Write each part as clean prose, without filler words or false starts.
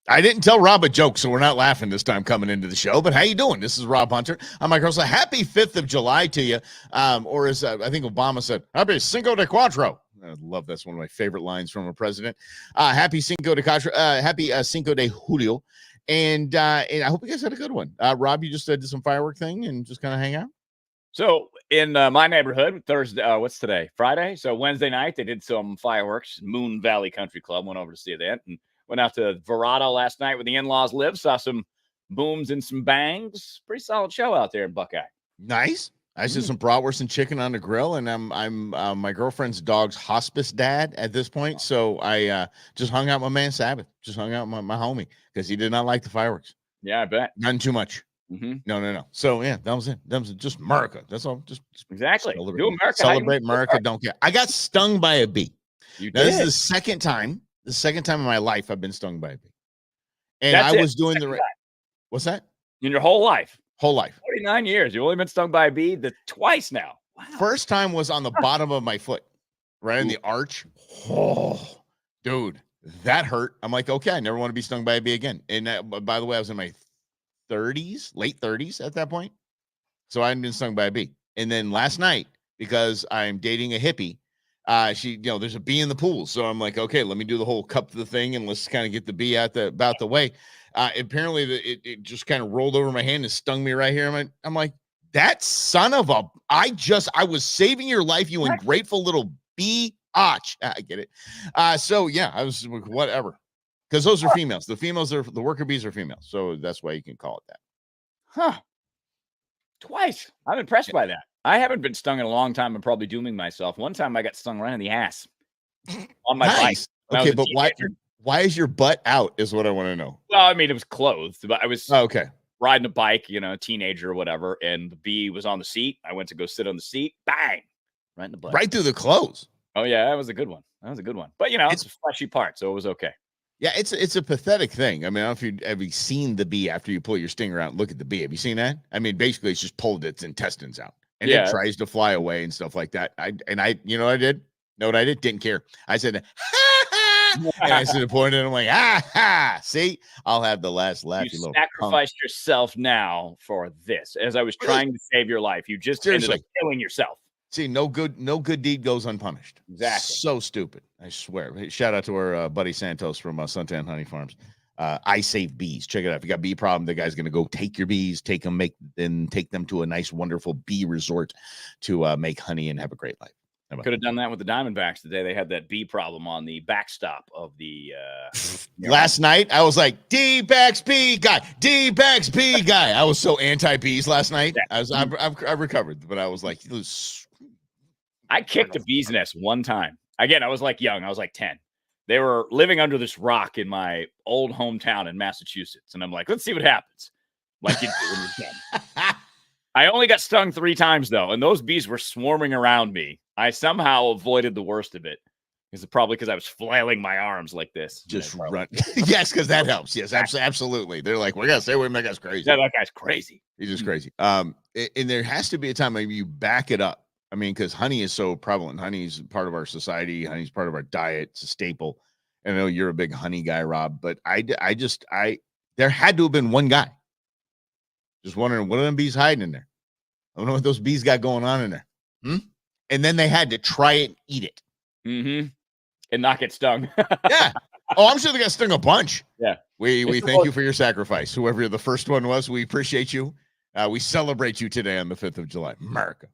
I didn't tell Rob a joke, so we're not laughing this time coming into the show. But how you doing? This is Rob Hunter. I'm Mike Russell. Happy 5th of July to you. Or as I think Obama said, happy Cinco de Cuatro. I love that's one of my favorite lines from a president. Happy Cinco de Cuatro. Happy Cinco de Julio. And I hope you guys had a good one. Rob, you just did some firework thing and just kind of hang out? So in my neighborhood, Thursday, what's today? Friday. So Wednesday night, they did some fireworks. Moon Valley Country Club went over to see that, and went out to Verrado last night where the in-laws live. Saw some booms and some bangs. Pretty solid show out there in Buckeye. Nice. I did some bratwurst and chicken on the grill, and I'm my girlfriend's dog's hospice dad at this point. So I just hung out with my man Sabbath, just hung out with my homie because he did not like the fireworks. Yeah, I bet. None too much. Mm-hmm. No. So yeah, that was it. That was just America. That's all. Just exactly. America. Celebrate America. Don't care. I got stung by a bee. You now, did. This is the second time. The second time in my life I've been stung by a bee, and I was doing the. What's that? In your whole life. Whole life. 49 years. You've only been stung by a bee twice now. Wow. First time was on the bottom of my foot, right in the arch. Oh, dude, that hurt. I'm like, okay, I never want to be stung by a bee again. And by the way, I was in my 30s, late 30s at that point. So I hadn't been stung by a bee. And then last night, because I'm dating a hippie, there's a bee in the pool. So I'm like, okay, let me do the whole cup the thing and let's kind of get the bee about the way. Apparently it just kind of rolled over my hand and stung me right here. I'm like, that son of a, I was saving your life, you ungrateful little bee. I get it. So yeah, I was whatever. Because those are females. The females are the worker bees are females. So that's why you can call it that. Huh. Twice. I'm impressed by that. I haven't been stung in a long time. I'm probably dooming myself. One time I got stung right in the ass on my bike. Okay, but why is your butt out is what I want to know. Well, I mean, it was clothed, but I was okay riding a bike, teenager or whatever, and the bee was on the seat. I went to go sit on the seat. Bang! Right in the butt. Right through the clothes. Oh, yeah, that was a good one. But, it's a fleshy part, so it was okay. Yeah, it's a pathetic thing. I mean, I don't know if have you seen the bee after you pull your stinger out and look at the bee. Have you seen that? I mean, basically, it's just pulled its intestines out. And it tries to fly away and stuff like that. I you know what I did? Know what I did? Didn't care. I said, ha, ha. And I said, pointed, and I'm like, ha. See, I'll have the last laugh. You sacrificed yourself now for this. As I was trying to save your life, you just ended up killing yourself. See, no good deed goes unpunished. Exactly. So stupid. I swear. Hey, shout out to our buddy Santos from Suntan Honey Farms. I Save Bees. Check it out. If you got a bee problem, the guy's going to go take your bees, take them to a nice, wonderful bee resort to make honey and have a great life. Could have done that with the Diamondbacks today. They had that bee problem on the backstop of the. Last night, I was like, D-backs bee guy. I was so anti-bees last night. I've recovered, but I was like, I kicked a bee's nest one time. Again, I was like young. I was like 10. They were living under this rock in my old hometown in Massachusetts. And I'm like, let's see what happens. Like you do when you're 10. I only got stung 3 times, though. And those bees were swarming around me. I somehow avoided the worst of it. It's probably because I was flailing my arms like this. Just run. Yes, because that helps. Yes, absolutely. They're like, we're going to stay with him. That guy's crazy. Yeah, that guy's crazy. He's just crazy. And there has to be a time maybe you back it up. I mean, because honey is so prevalent. Honey is part of our society. Honey is part of our diet. It's a staple. And I know you're a big honey guy, Rob, but there had to have been one guy just wondering what are them bees hiding in there. I don't know what those bees got going on in there. And then they had to try it and eat it. Mm-hmm. And not get stung. Yeah. Oh, I'm sure they got stung a bunch. Yeah. We thank you for your sacrifice. Whoever the first one was, we appreciate you. We celebrate you today on the 5th of July. America.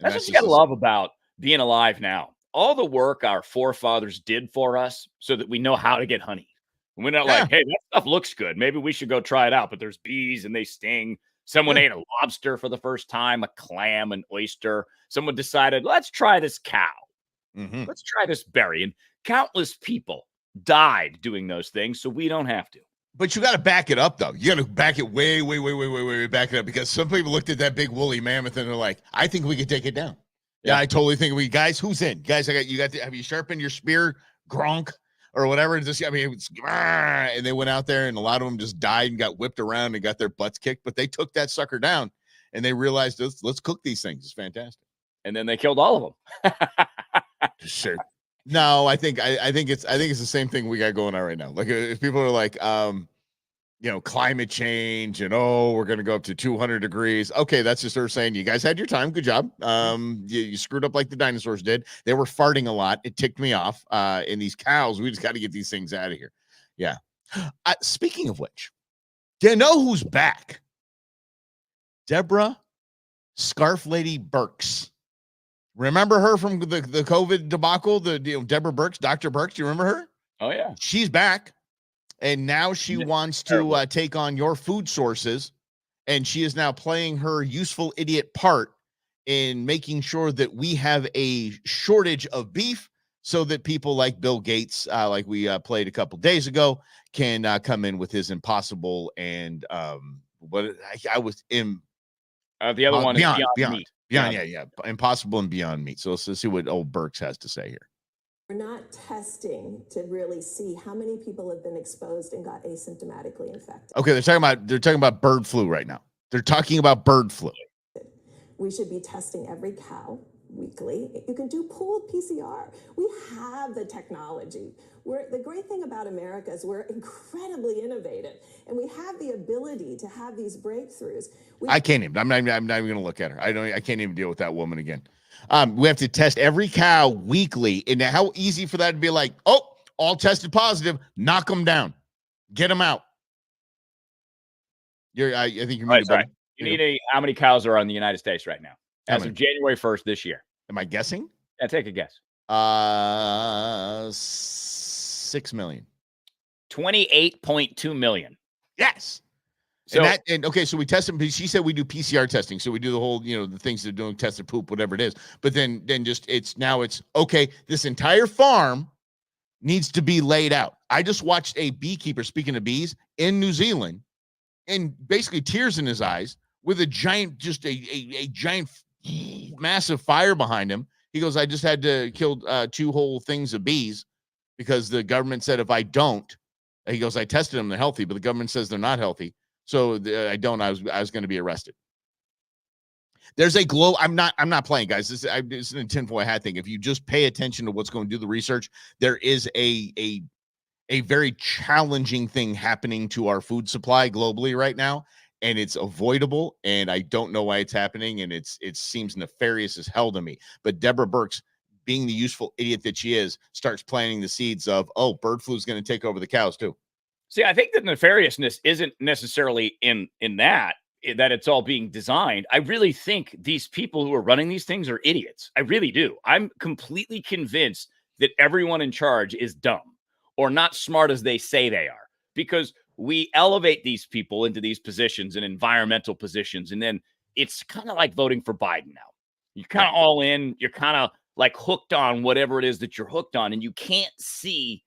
That's what you got to love about being alive now. All the work our forefathers did for us so that we know how to get honey. And we're not like, hey, that stuff looks good. Maybe we should go try it out. But there's bees and they sting. Someone ate a lobster for the first time, a clam, an oyster. Someone decided, let's try this cow. Mm-hmm. Let's try this berry. And countless people died doing those things, so we don't have to. But you got to back it up, though. You got to back it way back it up, because some people looked at that big woolly mammoth and they're like, I think we could take it down. Yeah, I totally think guys, who's in? Guys, have you sharpened your spear, Gronk, or whatever? And they went out there and a lot of them just died and got whipped around and got their butts kicked, but they took that sucker down and they realized, let's cook these things. It's fantastic. And then they killed all of them. Sure. No, I think it's the same thing we got going on right now. Like if people are like, climate change and we're gonna go up to 200 degrees. Okay, that's just her saying you guys had your time. Good job. You screwed up like the dinosaurs did. They were farting a lot. It ticked me off. And these cows, we just got to get these things out of here. Yeah. Speaking of which, do you know who's back? Deborah Scarf Lady Burks. Remember her from the COVID debacle? Deborah Burks, Dr. Burks. Do you remember her? Oh yeah, she's back, and now she wants to take on your food sources, and she is now playing her useful idiot part in making sure that we have a shortage of beef, so that people like Bill Gates, like we played a couple days ago, can come in with his impossible and what I was in. The other one is Beyond Meat. Yeah. Impossible and Beyond Meat. So let's see what old Burks has to say here. We're not testing to really see how many people have been exposed and got asymptomatically infected. Okay, they're talking about bird flu right now. They're talking about bird flu. We should be testing every cow weekly. You can do pooled PCR. We have the technology. The great thing about America is we're incredibly innovative, and we have the ability to have these breakthroughs. I can't even. I'm not even going to look at her. I can't even deal with that woman again. We have to test every cow weekly, and how easy for that to be like, all tested positive, knock them down, get them out. I think you're You need how many cows are in the United States right now as of January 1st this year? Am I guessing? Yeah, take a guess. 6 million. 28.2 million. Yes. So so we test them. She said we do PCR testing, so we do the whole, the things they're doing, test the poop, whatever it is. But then it's okay. This entire farm needs to be laid out. I just watched a beekeeper, speaking of bees, in New Zealand, and basically tears in his eyes with a giant, just a giant, massive fire behind him. He goes, I just had to kill 2 whole things of bees because the government said if I don't, he goes, I tested them, they're healthy, but the government says they're not healthy. So I was going to be arrested. There's a glow. I'm not playing, guys. This is an tinfoil hat thing. If you just pay attention to what's going to do the research, there is a very challenging thing happening to our food supply globally right now, and it's avoidable. And I don't know why it's happening, and it seems nefarious as hell to me. But Deborah Burks, being the useful idiot that she is, starts planting the seeds of bird flu is going to take over the cows too. See, I think the nefariousness isn't necessarily in that it's all being designed. I really think these people who are running these things are idiots. I really do. I'm completely convinced that everyone in charge is dumb or not smart as they say they are, because we elevate these people into these positions and environmental positions. And then it's kind of like voting for Biden now. You're kind of all in. You're kind of like hooked on whatever it is that you're hooked on. And you can't see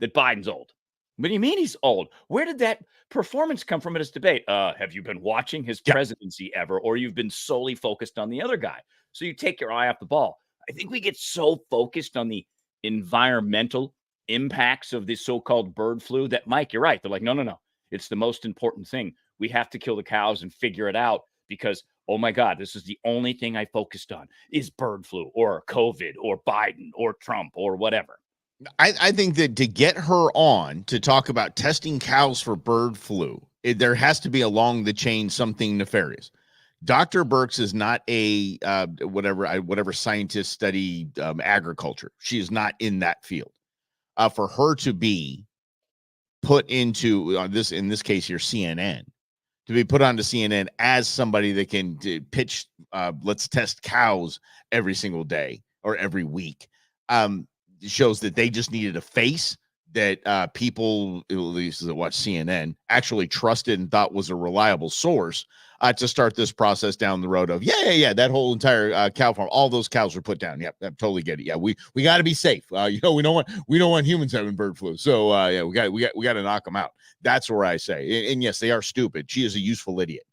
that Biden's old. What do you mean he's old? Where did that performance come from in his debate? Have you been watching his presidency ever, or you've been solely focused on the other guy? So you take your eye off the ball. I think we get so focused on the environmental impacts of this so-called bird flu that, Mike, you're right. They're like, no. It's the most important thing. We have to kill the cows and figure it out because, oh my God, this is the only thing I focused on is bird flu or COVID or Biden or Trump or whatever. I think that to get her on to talk about testing cows for bird flu, there has to be along the chain something nefarious. Dr. Burks is not a whatever scientist study agriculture. She is not in that field. For her to be put into in this case here, CNN, to be put onto CNN as somebody that can pitch, let's test cows every single day or every week. Shows that they just needed a face that people, at least that watch CNN, actually trusted and thought was a reliable source to start this process down the road of that whole entire cow farm, all those cows were put down. Yep, I totally get it. Yeah, we got to be safe. We don't want humans having bird flu. So we got to knock them out. That's where I say, and yes, they are stupid. She is a useful idiot.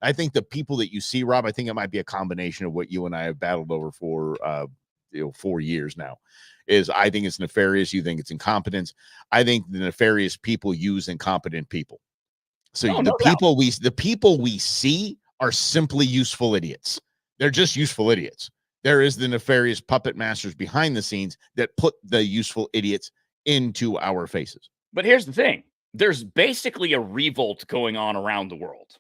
I think the people that you see, Rob, I think it might be a combination of what you and I have battled over for 4 years now. I think it's nefarious. You think it's incompetence. I think the nefarious people use incompetent people. So the people we see are simply useful idiots. They're just useful idiots. There is the nefarious puppet masters behind the scenes that put the useful idiots into our faces. But here's the thing. There's basically a revolt going on around the world.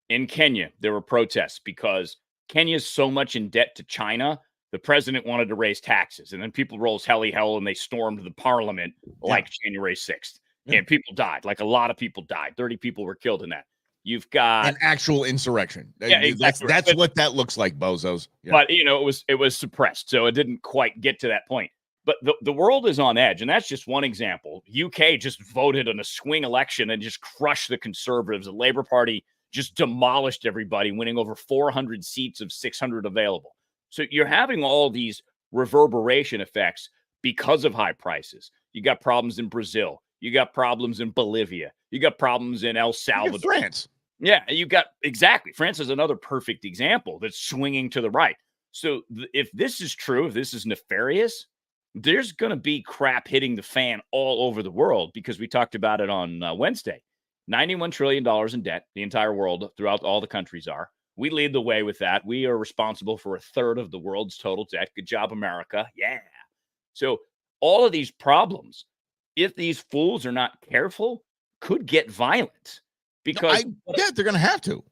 In Kenya, there were protests because Kenya's so much in debt to China. The president wanted to raise taxes, and then people rose helly hell and they stormed the parliament like January 6th. Yeah. And people died. Like a lot of people died. 30 people were killed in that. You've got an actual insurrection. Yeah, exactly. That's what that looks like, bozos. Yeah. But it was suppressed, so it didn't quite get to that point. But the world is on edge, and that's just one example. UK just voted on a swing election and just crushed the Conservatives. The Labour Party just demolished everybody, winning over 400 seats of 600 available. So you're having all these reverberation effects because of high prices. You got problems in Brazil. You got problems in Bolivia. You got problems in El Salvador. France. Yeah, you got exactly. France is another perfect example that's swinging to the right. So if this is true, if this is nefarious, there's going to be crap hitting the fan all over the world because we talked about it on Wednesday. $91 trillion in debt, the entire world, throughout all the countries are. We lead the way with that. We are responsible for a third of the world's total debt. Good job, America. Yeah. So all of these problems, if these fools are not careful, could get violent. Because they're going to have to.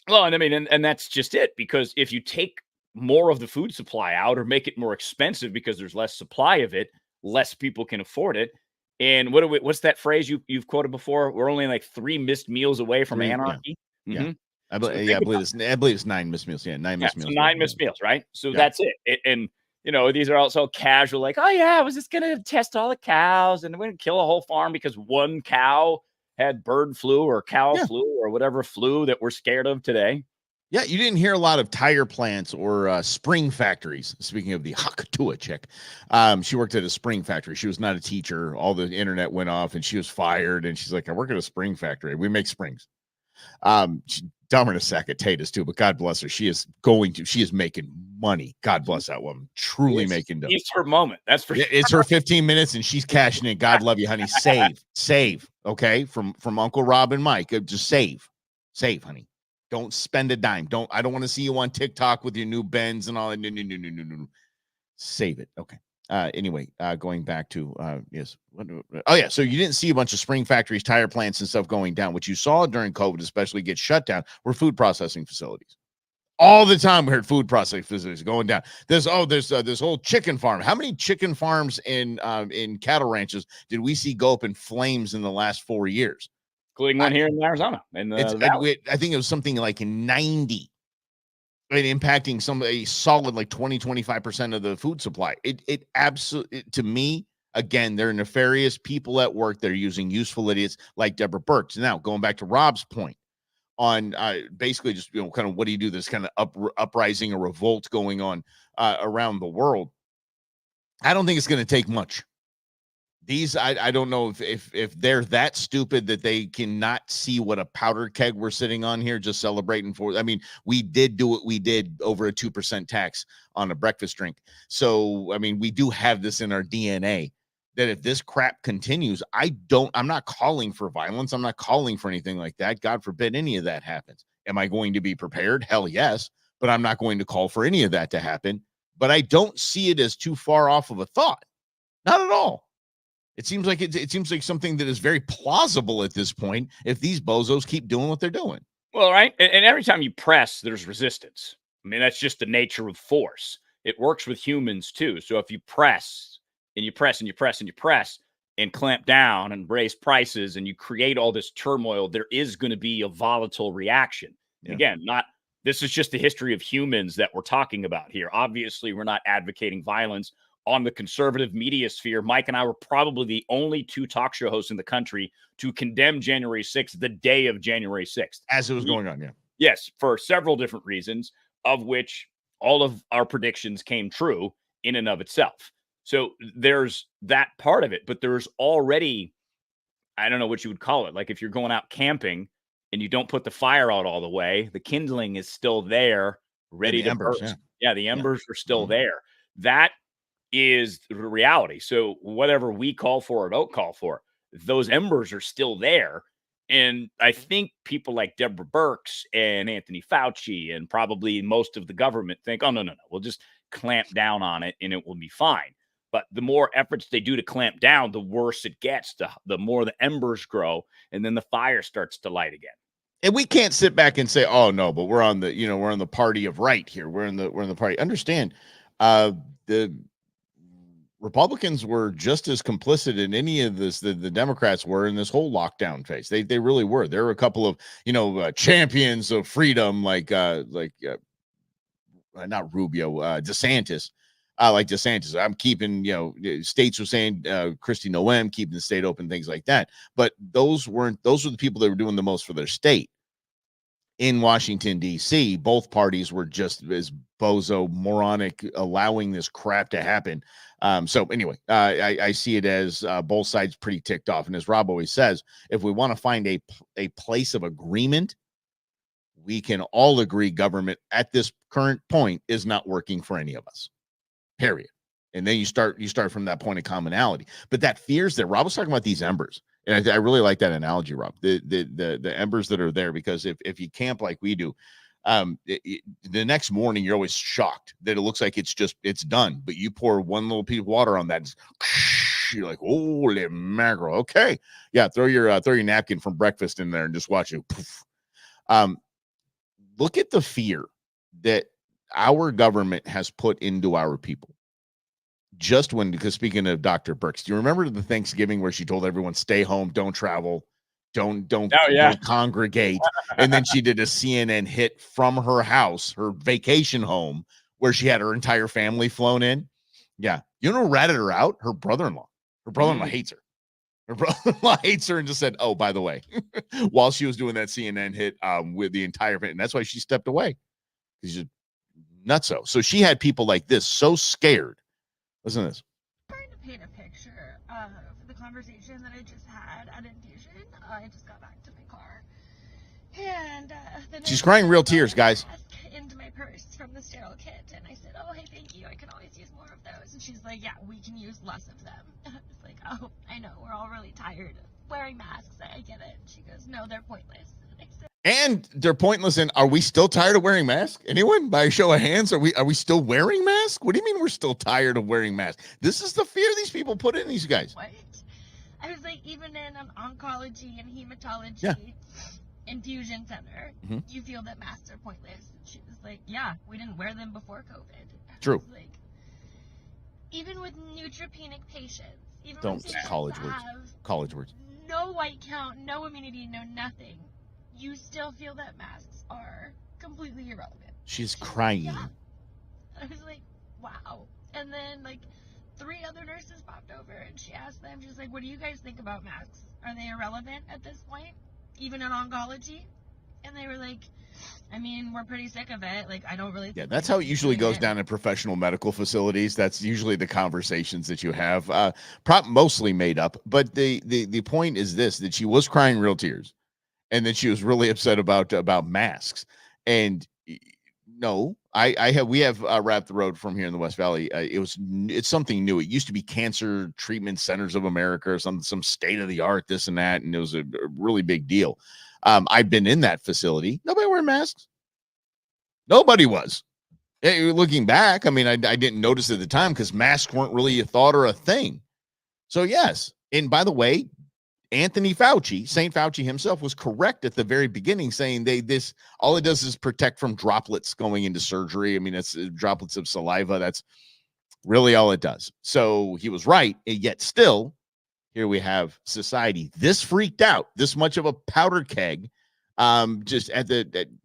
Well, and I mean, and that's just it. Because if you take more of the food supply out or make it more expensive because there's less supply of it, less people can afford it. And what's that phrase you've quoted before? We're only like 3 missed meals away from anarchy. Yeah. Mm-hmm. I believe it's 9 missed meals. Yeah, 9 missed meals. So 9 missed meals, right? So that's it. And these are also casual, like, oh yeah, I was just gonna test all the cows and we're gonna kill a whole farm because one cow had bird flu or cow flu or whatever flu that we're scared of today. Yeah, you didn't hear a lot of tire plants or spring factories. Speaking of the Hakatua chick, she worked at a spring factory. She was not a teacher. All the internet went off and she was fired. And she's like, I work at a spring factory. We make springs. She's dumber than a sack of potatoes too, but God bless her. She is making money. God bless that woman. Truly making dough. It's her moment. That's for sure. It's her 15 minutes and she's cashing in. God love you, honey. Save. Okay. From Uncle Rob and Mike. Just save, honey. Don't spend a dime. I don't want to see you on TikTok with your new Benz and all that. No. Save it. Okay. Anyway, going back to yes. Oh yeah. So you didn't see a bunch of spring factories, tire plants, and stuff going down. What you saw during COVID, especially get shut down, were food processing facilities. All the time we heard food processing facilities going down. There's this whole chicken farm. How many chicken farms in cattle ranches did we see go up in flames in the last 4 years? Including one here in Arizona. I think it was something like in 90. Impacting a solid like 20-25% of the food supply. It absolutely, to me, again, they're nefarious people at work. They're using useful idiots like Deborah Birx. Now, going back to Rob's point on basically just kind of what do you do? This kind of uprising or revolt going on around the world. I don't think it's going to take much. I don't know if they're that stupid that they cannot see what a powder keg we're sitting on here just celebrating for. I mean, we did do what we did over a 2% tax on a breakfast drink. So, I mean, we do have this in our DNA that if this crap continues, I'm not calling for violence. I'm not calling for anything like that. God forbid any of that happens. Am I going to be prepared? Hell yes. But I'm not going to call for any of that to happen. But I don't see it as too far off of a thought. Not at all. It seems like something that is very plausible at this point if these bozos keep doing what they're doing. Well, right. And every time you press, there's resistance. I mean, that's just the nature of force. It works with humans too. So if you press and you press and you press and you press and clamp down and raise prices and you create all this turmoil, there is going to be a volatile reaction. Yeah. Again, this is just the history of humans that we're talking about here. Obviously, we're not advocating violence. On the conservative media sphere, Mike and I were probably the only 2 talk show hosts in the country to condemn January 6th, the day of January 6th. As it was going on, yeah. Yes, for several different reasons, of which all of our predictions came true in and of itself. So there's that part of it, but there's already, I don't know what you would call it. Like if you're going out camping and you don't put the fire out all the way, the kindling is still there, ready to burst. Yeah, the embers are still there. That is the reality. So whatever we call for or don't call for, those embers are still there. And I think people like Deborah Birx and Anthony Fauci and probably most of the government think, oh, no. We'll just clamp down on it and it will be fine. But the more efforts they do to clamp down, the worse it gets, the more the embers grow, and then the fire starts to light again. And we can't sit back and say, "Oh no," but we're on the party of right here. We're in the party. Understand, the Republicans were just as complicit in any of this the Democrats were in this whole lockdown phase. They really were. There were a couple of champions of freedom, like not Rubio, DeSantis. Like DeSantis, I'm keeping, states were saying, Kristi Noem, keeping the state open, things like that. But those were the people that were doing the most for their state. In Washington, D.C., both parties were just as bozo, moronic, allowing this crap to happen. So anyway, I see it as both sides pretty ticked off. And as Rob always says, if we want to find a place of agreement, we can all agree government at this current point is not working for any of us. Period. And then you start from that point of commonality. But that fears that Rob was talking about, these embers, and I really like that analogy, Rob. The embers that are there, because if you camp like we do, the next morning you're always shocked that it looks like it's done, but you pour one little piece of water on that, you're like, holy mackerel. Okay, yeah, throw your napkin from breakfast in there and just watch it. Poof. Look at the fear that our government has put into our people. Because speaking of Dr. Birx, do you remember the Thanksgiving where she told everyone, stay home, don't travel, don't congregate? And then she did a CNN hit from her house, her vacation home, where she had her entire family flown in. Yeah. You know who ratted her out? Her brother-in-law. Her brother-in-law hates her. Her brother-in-law hates her and just said, oh, by the way, while she was doing that CNN hit with the entire family. And that's why she stepped away. She's just nutso. So she had people like this so scared. Listen to this. I'm trying to paint a picture of the conversation that I just had at Infusion. I just got back to my car. And she's crying real tears, guys. Into my purse from the sterile kit. And I said, oh, hey, thank you. I can always use more of those. And she's like, yeah, we can use less of them. And I was like, oh, I know. We're all really tired of wearing masks. I get it. And she goes, no, they're pointless. And they're pointless. And are we still tired of wearing masks? Anyone? By a show of hands, are we still wearing masks? What do you mean we're still tired of wearing masks? This is the fear these people put in these guys. What? I was like, even in an oncology and hematology infusion center, you feel that masks are pointless. And she was like, yeah, we didn't wear them before COVID. True. Like, even with neutropenic patients, even don't with patients college words. No white count, no immunity, no nothing. You still feel that masks are completely irrelevant. She's crying. Yeah. I was like, wow. And then, 3 other nurses popped over, and she asked them, she's like, what do you guys think about masks? Are they irrelevant at this point, even in oncology? And they were like, I mean, we're pretty sick of it. I don't really think. Yeah, that's how it usually goes down in professional medical facilities. That's usually the conversations that you have. Mostly made up. But the point is this, that she was crying real tears. And then she was really upset about masks. And no, we have Wrap the Road from here in the West Valley. It's something new. It used to be Cancer Treatment Centers of America or some state of the art, this and that. And it was a really big deal. I've been in that facility. Nobody wearing masks. Nobody was. Looking back, I mean, I didn't notice at the time because masks weren't really a thought or a thing. So yes. And by the way, Anthony Fauci, St. Fauci himself, was correct at the very beginning, saying all it does is protect from droplets going into surgery. I mean, it's droplets of saliva. That's really all it does. So he was right. Yet still, here we have society this freaked out, this much of a powder keg, just at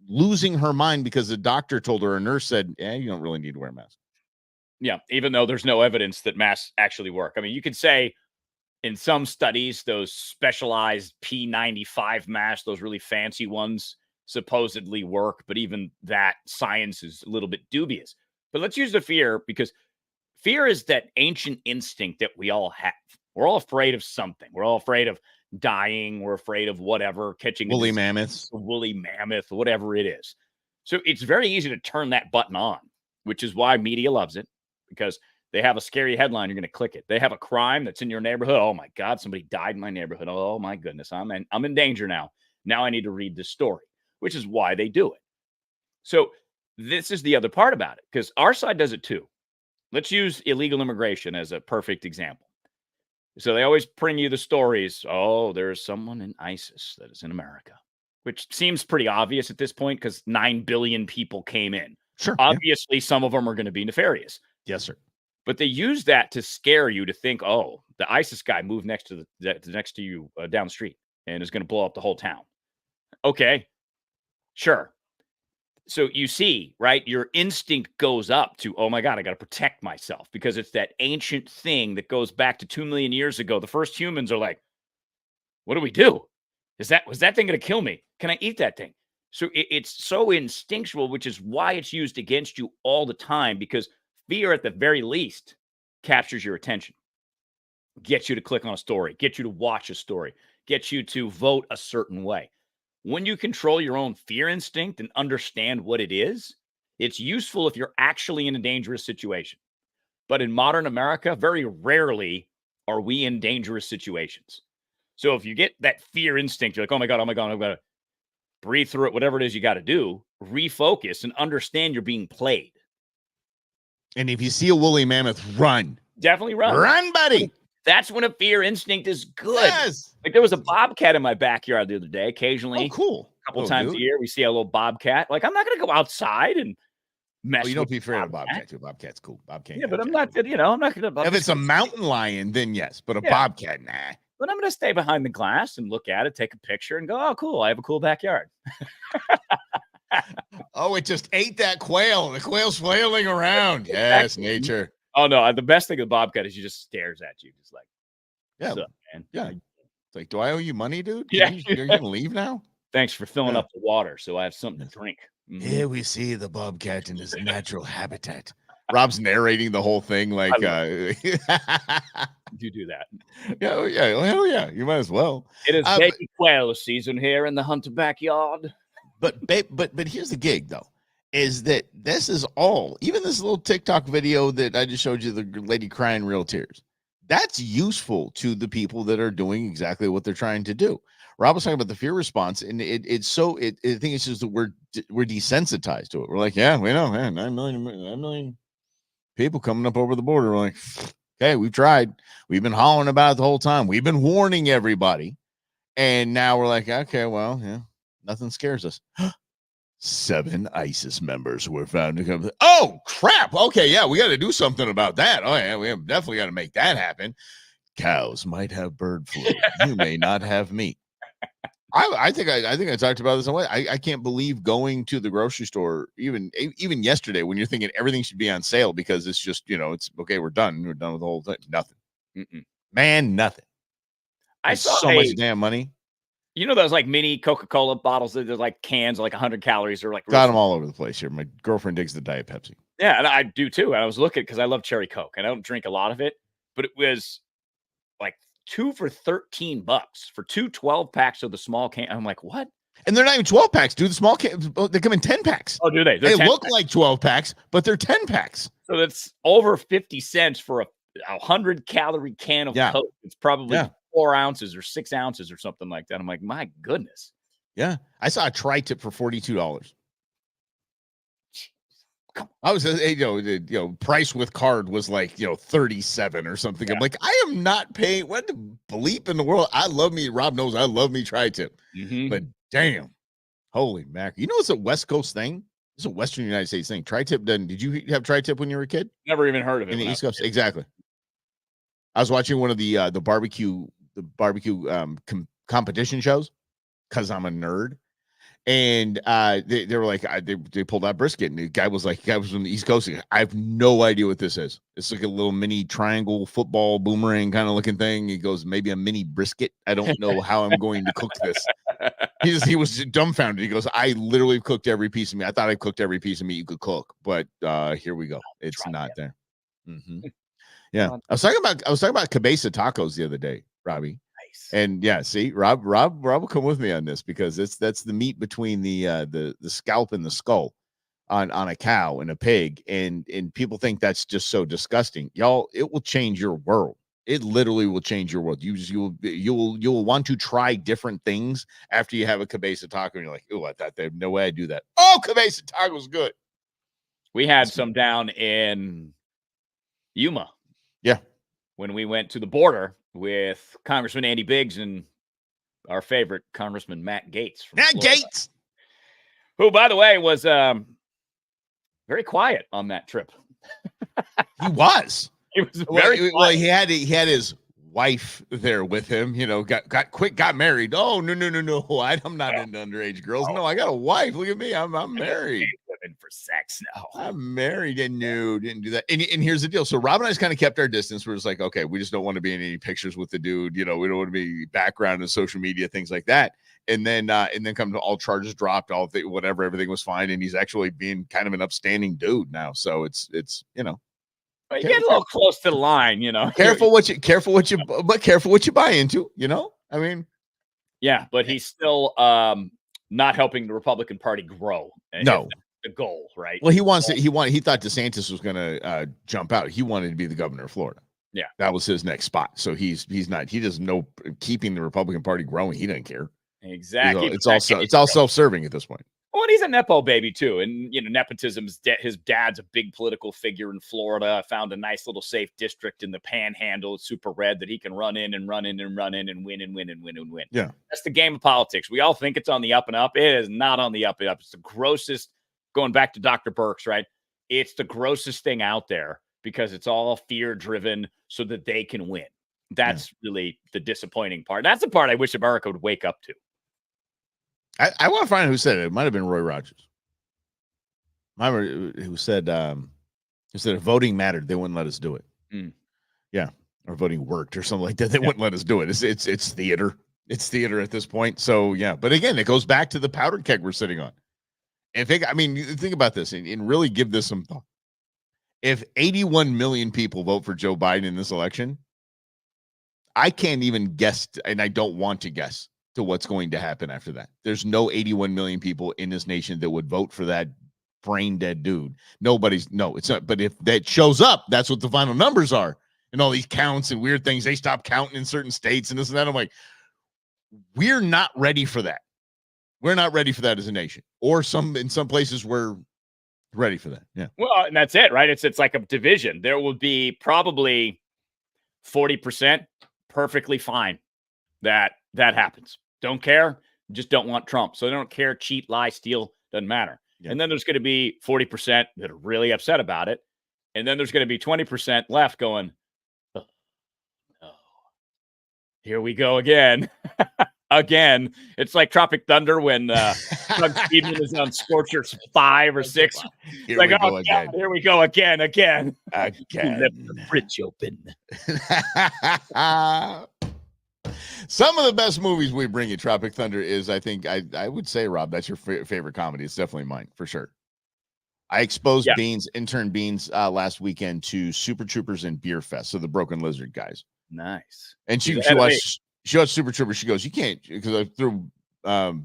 losing her mind because the doctor told her, a nurse said, yeah, you don't really need to wear a mask. Yeah, even though there's no evidence that masks actually work. I mean, you could say, in some studies, those specialized P95 masks, those really fancy ones, supposedly work. But even that science is a little bit dubious. But let's use the fear, because fear is that ancient instinct that we all have. We're all afraid of something. We're all afraid of dying. We're afraid of whatever, catching woolly mammoths, woolly mammoth, whatever it is. So it's very easy to turn that button on, which is why media loves it, because they have a scary headline. You're going to click it. They have a crime that's in your neighborhood. Oh my God, somebody died in my neighborhood. Oh my goodness. I'm in danger now. Now I need to read this story, which is why they do it. So this is the other part about it, because our side does it too. let's use illegal immigration as a perfect example. So they always bring you the stories. Oh, there's someone in ISIS that is in America, which seems pretty obvious at this point because 9 billion people came in. Sure. Yeah. Obviously, some of them are going to be nefarious. Yes, sir. But they use that to scare you to think, oh, the ISIS guy moved next to you down the street and is going to blow up the whole town. Okay, sure. So you see, right? Your instinct goes up to, oh my God, I got to protect myself because it's that ancient thing that goes back to 2 million years ago. The first humans are like, what do we do? Was that thing going to kill me? Can I eat that thing? So it's so instinctual, which is why it's used against you all the time, because fear at the very least captures your attention, gets you to click on a story, gets you to watch a story, gets you to vote a certain way. When you control your own fear instinct and understand what it is, it's useful if you're actually in a dangerous situation. But in modern America, very rarely are we in dangerous situations. So if you get that fear instinct, you're like, oh my God, I'm going to breathe through it, whatever it is you got to do, refocus and understand you're being played. And if you see a woolly mammoth, run. Definitely run. Run, buddy. That's when a fear instinct is good. Yes. Like there was a bobcat in my backyard the other day. Occasionally, Oh, cool. a couple times a year, we see a little bobcat. Like I'm not going to go outside and mess. Oh, you don't with be afraid of bobcat. bobcat too. Bobcat's cool. Bobcat. Yeah, but I'm not. I'm not going to. If it's a mountain lion, then yes. But a bobcat, nah. But I'm going to stay behind the glass and look at it, take a picture, and go, "Oh, cool! I have a cool backyard." Oh, it just ate that quail. The quail's flailing around. Yes, nature. Oh no! The best thing of the bobcat is he just stares at you, just like, yeah, "What's up, man?" Yeah. It's like, do I owe you money, dude? Yeah. You're gonna leave now? Thanks for filling up the water, so I have something to drink. Here we see the bobcat in his natural habitat. Rob's narrating the whole thing like You do that. yeah, hell yeah. You might as well. It is baby quail season here in the Hunter backyard. But here's the gig though, is that this is all, even this little TikTok video that I just showed you, the lady crying real tears, that's useful to the people that are doing exactly what they're trying to do. Rob was talking about the fear response, and I think it's just that we're desensitized to it. We're like, yeah, we know, man, 9 million people coming up over the border. We're like, okay, we've tried. We've been hollering about it the whole time. We've been warning everybody. And now we're like, okay, well, yeah, nothing scares us. 7 ISIS members were found to come. Oh, crap. Okay, yeah, we got to do something about that. Oh, yeah, we have definitely got to make that happen. Cows might have bird flu. You may not have meat. I think I talked about this. I can't believe going to the grocery store even yesterday when you're thinking everything should be on sale because it's just, it's okay. We're done with the whole thing. Nothing, man, nothing. I saw so much damn money. You know those like mini Coca-Cola bottles that they're like cans of like 100 calories or like got them all over the place here. My girlfriend digs the Diet Pepsi. Yeah, and I do too. And I was looking because I love cherry Coke and I don't drink a lot of it, but it was like 2 for $13 for 2 12-packs of the small can. I'm like, what? And they're not even 12 packs, dude. The small cans, they come in 10 packs. Oh, do they? They look like 12 packs, but they're 10 packs. So that's over 50 cents for a 100-calorie can of Coke. It's probably 4 ounces or 6 ounces or something like that. I'm like, my goodness. Yeah. I saw a tri-tip for $42. I was, price with card was like, 37 or something. Yeah. I'm like, I am not paying. What the bleep in the world? Rob knows I love me tri-tip. But damn, holy mackerel. It's a West Coast thing. It's a Western United States thing. Tri-tip did you have tri-tip when you were a kid? Never even heard of it. In the East Coast. Exactly. I was watching one of the barbecue competition shows because I'm a nerd. And they were like, they pulled out brisket, and the guy was from the East Coast. I have no idea what this is. It's like a little mini triangle football boomerang kind of looking thing. He goes, maybe a mini brisket. I don't know how I'm going to cook this. He was dumbfounded. He goes, I literally cooked every piece of meat. I thought I cooked every piece of meat you could cook, but here we go. It's not there. Yeah, I was talking about Cabeza tacos the other day, Robbie. And yeah, see, Rob will come with me on this because that's the meat between the scalp and the skull on a cow and a pig, and people think that's just so disgusting. Y'all, it will change your world. It literally will change your world. You'll want to try different things after you have a Cabeza taco, and you're like, oh, I thought there's no way I'd do that. Oh, Cabeza taco's good. We had some down in Yuma. Yeah. When we went to the border with Congressman Andy Biggs and our favorite Congressman Matt Gaetz from Matt Florida, Gaetz, who, by the way, was very quiet on that trip. he was. He was very well. He had his wife there with him. You know, got married. Oh no! I'm not into underage girls. No, I got a wife. Look at me. I'm married. Women for sex now. I'm married, and no, didn't do that. And here's the deal. So Rob and I kind of kept our distance. We're just like, okay, we just don't want to be in any pictures with the dude. You know, we don't want to be background in social media, things like that. And then come to all charges dropped, whatever, everything was fine, and he's actually being kind of an upstanding dude now. So it's you know. But you get a little close to the line, you know. Careful what you buy into, you know. I mean, yeah, but he's still not helping the Republican Party grow. No, the goal, right? Well, he thought DeSantis was going to jump out. He wanted to be the governor of Florida. Yeah, that was his next spot. So he doesn't know keeping the Republican Party growing. He doesn't care. Exactly. It's all self-serving at this point. Well, and he's a Nepo baby too. And, you know, nepotism's his dad's a big political figure in Florida. Found a nice little safe district in the Panhandle. It's super red that he can run in and win. Yeah. That's the game of politics. We all think it's on the up and up. It is not on the up and up. It's the grossest, going back to Dr. Birx, right? It's the grossest thing out there because it's all fear driven so that they can win. That's really the disappointing part. That's the part I wish America would wake up to. I want to find out who said it. It might have been Roy Rogers. Who said if voting mattered, they wouldn't let us do it. Yeah, or voting worked or something like that. They wouldn't let us do it. It's theater. It's theater at this point. So yeah, but again, it goes back to the powder keg we're sitting on. And think about this and really give this some thought. If 81 million people vote for Joe Biden in this election, I can't even guess, and I don't want to guess to what's going to happen after that. There's no 81 million people in this nation that would vote for that brain dead dude. No, it's not. But if that shows up, that's what the final numbers are. And all these counts and weird things, they stop counting in certain states and this and that. I'm like, we're not ready for that. We're not ready for that as a nation. Or in some places we're ready for that. Yeah. Well, and that's it, right? It's like a division. There will be probably 40% perfectly fine that happens. Don't care, just don't want Trump. So they don't care, cheat, lie, steal, doesn't matter. Yeah. And then there's going to be 40% that are really upset about it. And then there's going to be 20% left going, oh, no. Here we go again. Again. It's like Tropic Thunder when Doug Steedman is on Scorchers 5 or 6. Here we go again. God, here we go again. Again. Left the fridge open. Some of the best movies we bring you, Tropic Thunder, is, I think, I would say, Rob, that's your favorite comedy. It's definitely mine, for sure. I exposed intern Beans last weekend to Super Troopers and Beer Fest, so the Broken Lizard guys. Nice. And she watched Super Troopers. She goes, you can't, because I threw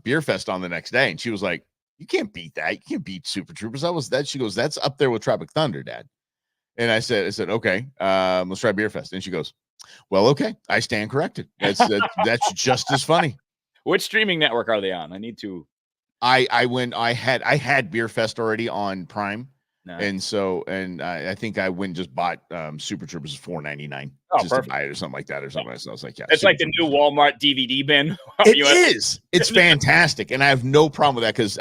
Beer Fest on the next day, and she was like, you can't beat that. You can't beat Super Troopers. She goes, that's up there with Tropic Thunder, Dad. And I said, okay, let's try Beer Fest. And she goes, well, okay, I stand corrected. That's just as funny. Which streaming network are they on? I need to. I had Beer Fest already on Prime, nice. and I think I went and just bought Super Troopers $4.99 just to buy it or something like that or something. So I was like, yeah, it's like the new Walmart DVD bin. It is. It's fantastic, and I have no problem with that because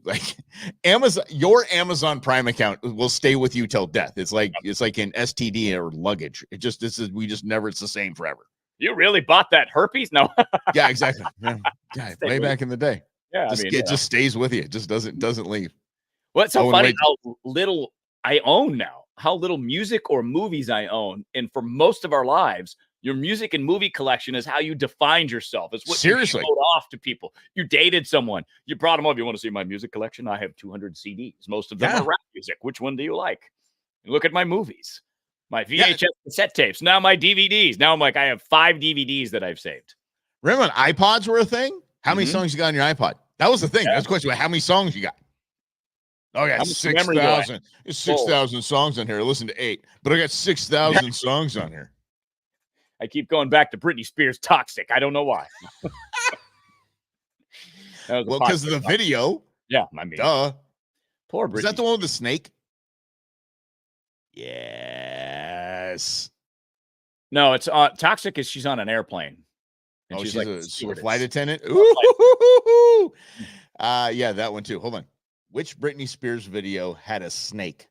like Amazon, your Amazon Prime account will stay with you till death. It's like an STD or luggage. We just never. It's the same forever. You really bought that herpes? No. Yeah, exactly. Yeah. Way back in the day. Yeah, it just stays with you. It just doesn't leave. Well, it's so funny how little I own now, how little music or movies I own. And for most of our lives, your music and movie collection is how you defined yourself. It's what you showed off to people. You dated someone. You brought them over. You want to see my music collection? I have 200 CDs. Most of them are rap music. Which one do you like? You look at my movies, my VHS cassette tapes. Now my DVDs. Now I'm like, I have 5 DVDs that I've saved. Remember when iPods were a thing? How many songs you got on your iPod? That was the thing. That's the question. How many songs you got? Oh, I got 6,000. It's 6,000 songs on here. I listened to 8, but I got 6,000 songs on here. I keep going back to Britney Spears' Toxic. I don't know why. Well, because of the video. Yeah, duh. Poor Britney. Is that the one with the snake? Yeah. Yes. No, it's Toxic is she's on an airplane. And Oh, she's like a stewardess. flight attendant. Ooh. Yeah, that one too. Hold on. Which Britney Spears video had a snake?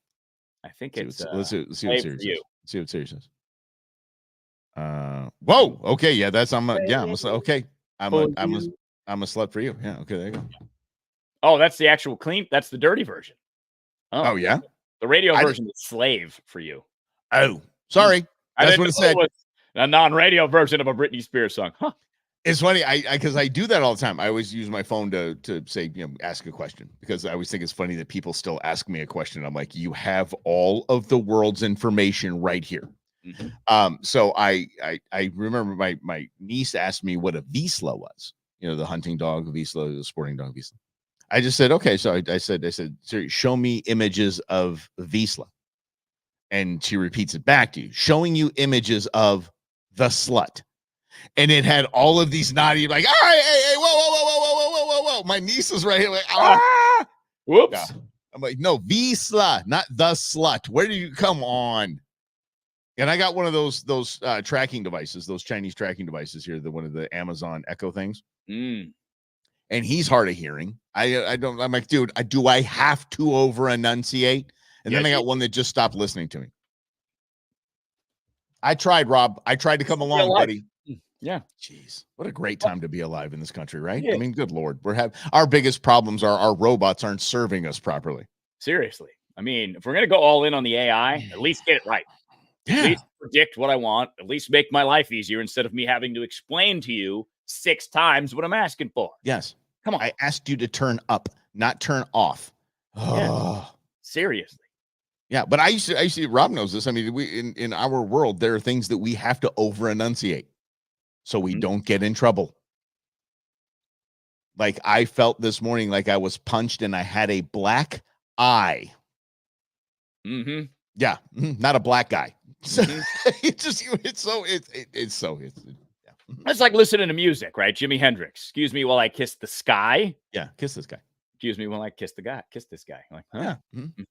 I think Let's it's see what Slave Siri for says. You. Let's see what Siri says. Whoa. Okay. Yeah, that's okay. I'm a slut for you. Yeah. Okay. There you go. Oh, that's the actual clean. That's the dirty version. Oh yeah. The radio version is Slave for You. Oh, sorry. That's what it said. A non-radio version of a Britney Spears song. Huh. It's funny. Because I do that all the time. I always use my phone to say, ask a question, because I always think it's funny that people still ask me a question. I'm like, you have all of the world's information right here. Mm-hmm. So I remember my niece asked me what a Vizsla was, the hunting dog Vizsla, the sporting dog Vizsla. I just said, okay. So I said, Siri, show me images of Vizsla. And she repeats it back to you, showing you images of the slut. And it had all of these naughty, like, all right, hey, whoa. My niece is right here, like, ah, whoops. Yeah. I'm like, no, Vizsla, not the slut. Where do you come on? And I got one of those tracking devices, those Chinese tracking devices here, one of the Amazon Echo things. Mm. And he's hard of hearing. I'm like, dude, do I have to over enunciate? And then I got one that just stopped listening to me. I tried, Rob. I tried to come along, buddy. Yeah. Jeez, what a great time to be alive in this country, right? Yeah. I mean, good Lord. Our biggest problems are our robots aren't serving us properly. Seriously. I mean, if we're going to go all in on the AI, at least get it right. Yeah. At least predict what I want. At least make my life easier instead of me having to explain to you 6 times what I'm asking for. Yes. Come on. I asked you to turn up, not turn off. Yeah. Oh. Seriously. Yeah, but I used to, Rob knows this. I mean, in our world, there are things that we have to over enunciate so we don't get in trouble. Like I felt this morning like I was punched and I had a black eye. Mm-hmm. Yeah, not a black guy. So Mm-hmm. It's like listening to music, right? Jimi Hendrix. Excuse me while I kiss the sky. Yeah, kiss this guy. Excuse me while I kiss the guy. Kiss this guy. I'm like, huh? Yeah. Mm-hmm.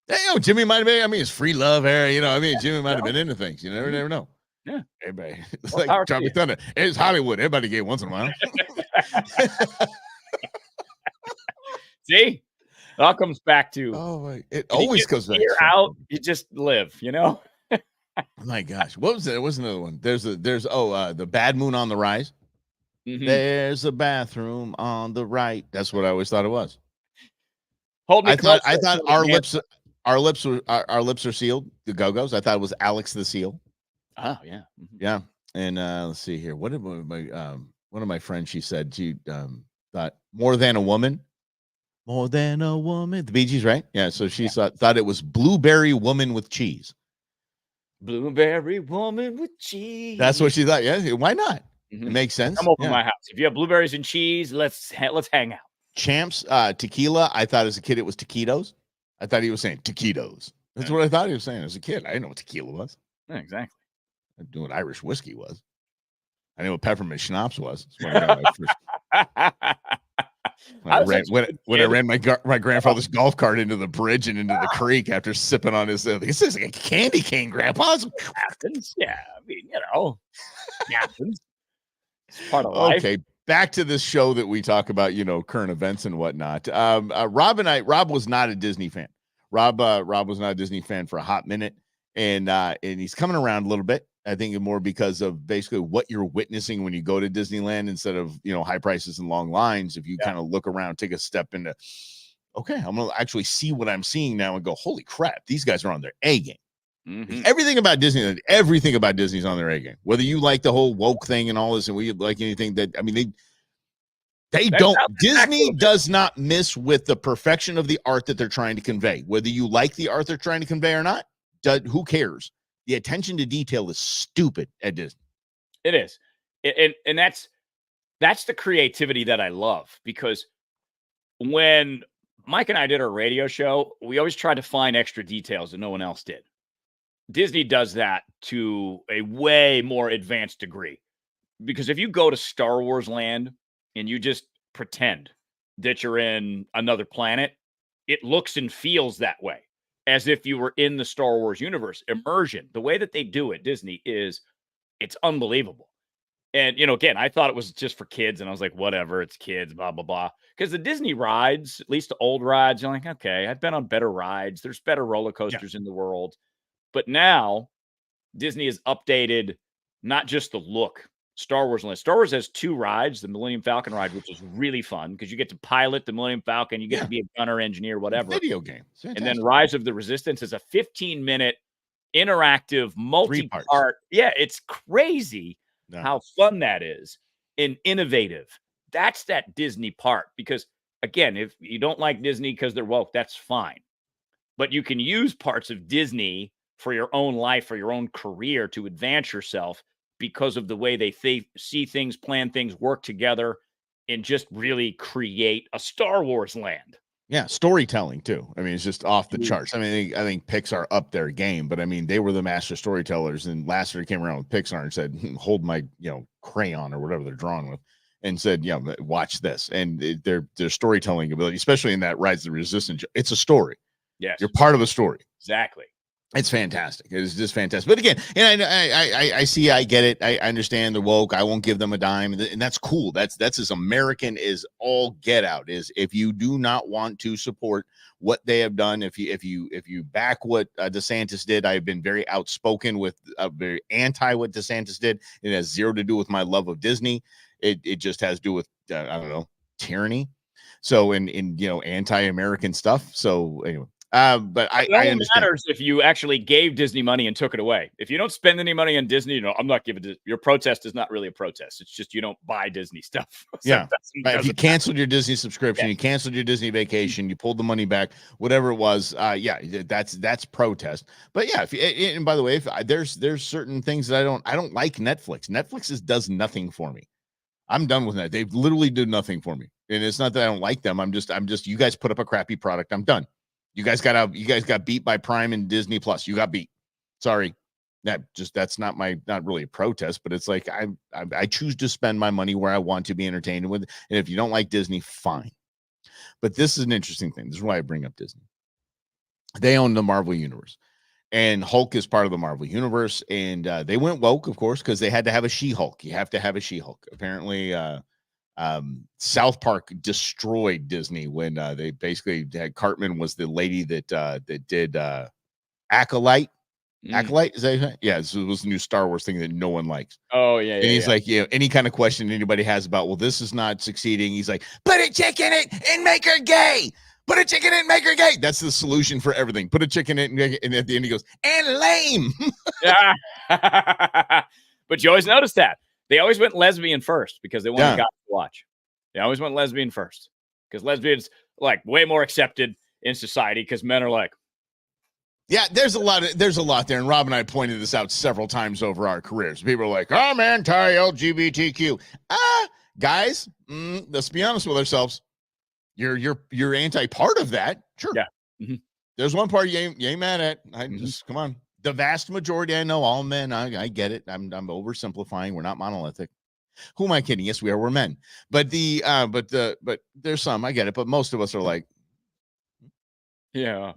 Hey, Jimmy might have been. I mean, it's free love era. Jimmy might have been into things. You never know. Yeah. Everybody. It's like Tropic Thunder. It's Hollywood. Everybody get once in a while. See? It all comes back to. Oh, it always comes back. You're out. You just live. My gosh, what was it? There was another one. There's the Bad Moon on the Rise. Mm-hmm. There's a bathroom on the right. That's what I always thought it was. Hold me. I thought our lips are sealed. The Go-Go's. I thought it was Alex the Seal. Oh yeah, yeah. And let's see here. What did one of my friends? She said she thought more than a woman. More than a woman. The Bee Gees, right? Yeah. So she thought it was Blueberry Woman with Cheese. Blueberry Woman with Cheese. That's what she thought. Yeah. Why not? Mm-hmm. It makes sense. Come over to my house. If you have blueberries and cheese, let's hang out. Champs tequila. I thought as a kid it was taquitos. I thought he was saying taquitos. That's what I thought he was saying as a kid. I didn't know what tequila was. Yeah, exactly. I knew what Irish whiskey was. I knew what peppermint schnapps was. That's when I ran my grandfather's golf cart into the bridge and into the creek after sipping on his. This is like a candy cane, Grandpa. Happens. Yeah, I mean, happens. It's part of life. Okay, back to this show that we talk about, current events and whatnot. Rob was not a Disney fan. Rob was not a Disney fan for a hot minute, and he's coming around a little bit. I think more because of basically what you're witnessing when you go to Disneyland instead of, high prices and long lines. If you kind of look around, take a step into, okay, I'm going to actually see what I'm seeing now and go, holy crap, these guys are on their A game. Mm-hmm. Everything about Disney's on their A game. Whether you like the whole woke thing and all this, and we like anything that, I mean, they don't. Disney does not miss with the perfection of the art that they're trying to convey. Whether you like the art they're trying to convey or not, who cares? The attention to detail is stupid at Disney. It is. And that's the creativity that I love, because when Mike and I did our radio show, we always tried to find extra details that no one else did. Disney does that to a way more advanced degree, because if you go to Star Wars land and you just pretend that you're in another planet, it looks and feels that way. as if you were in the Star Wars universe. Immersion, the way that they do it, Disney, it's unbelievable. And, again, I thought it was just for kids, and I was like, whatever, it's kids, blah, blah, blah. Because the Disney rides, at least the old rides, you're like, okay, I've been on better rides. There's better roller coasters in the world. But now Disney has updated not just the look. Star Wars has 2 rides, the Millennium Falcon ride, which is really fun because you get to pilot the Millennium Falcon, you get to be a gunner, engineer, whatever. Video game. And then Rise of the Resistance is a 15-minute interactive multi-part. Yeah, it's crazy how fun that is and innovative. That's that Disney part. Because again, if you don't like Disney because they're woke, that's fine. But you can use parts of Disney for your own life, for your own career, to advance yourself because of the way they see things, plan things, work together, and just really create a Star Wars land. Yeah, storytelling too. I mean, it's just off the charts. I mean, I think Pixar upped their game, but I mean, they were the master storytellers. And Lasseter came around with Pixar and said, "Hold my, crayon or whatever they're drawing with," and said, watch this." And their storytelling ability, especially in that Rise of the Resistance, it's a story. Yes, you're part of a story. Exactly. It's fantastic. It's just fantastic. But again, and I see, I get it. I understand the woke. I won't give them a dime, and that's cool. That's as American as all get out. Is if you do not want to support what they have done, if you back what DeSantis did, I've been very outspoken with very anti what DeSantis did. It has zero to do with my love of Disney. It just has to do with I don't know, tyranny. So in anti-American stuff. So anyway. But I understand. Matters if you actually gave Disney money and took it away. If you don't spend any money on Disney, I'm not giving it. Your protest is not really a protest. It's just you don't buy Disney stuff. So if you canceled your Disney subscription, you canceled your Disney vacation, you pulled the money back, whatever it was. That's protest. But yeah, and by the way, there's certain things that I don't like Netflix. Netflix does nothing for me. I'm done with that. They literally do nothing for me, and it's not that I don't like them. I'm just you guys put up a crappy product. I'm done. You guys got beat by Prime and Disney Plus. You got beat. Sorry. That's not really a protest, but it's like I choose to spend my money where I want to be entertained with. And if you don't like Disney, fine. But this is an interesting thing. This is why I bring up Disney. They own the Marvel Universe, and Hulk is part of the Marvel Universe. And they went woke, of course, because they had to have a She-Hulk. You have to have a She-Hulk. Apparently, South Park destroyed Disney when they basically had Cartman was the lady that did Acolyte. Acolyte, is that? Yeah, this was the new Star Wars thing that no one likes. Oh yeah, and he's like, any kind of question anybody has about, well, this is not succeeding. He's like, put a chick in it and make her gay. Put a chick in it and make her gay. That's the solution for everything. Put a chick in it, and at the end he goes, and lame. Yeah, but you always notice that. They always went lesbian first because they wanted guys to watch. They always went lesbian first because lesbians like way more accepted in society because men are like, yeah, there's a lot there. And Rob and I pointed this out several times over our careers. People are like, I'm anti-LGBTQ. Guys, let's be honest with ourselves. You're anti part of that. Sure. Yeah. Mm-hmm. There's one part you ain't mad at. Just come on. The vast majority, I know all men. I get it. I'm oversimplifying. We're not monolithic. Who am I kidding? Yes, we are. We're men. But but there's some. I get it. But most of us are like, yeah.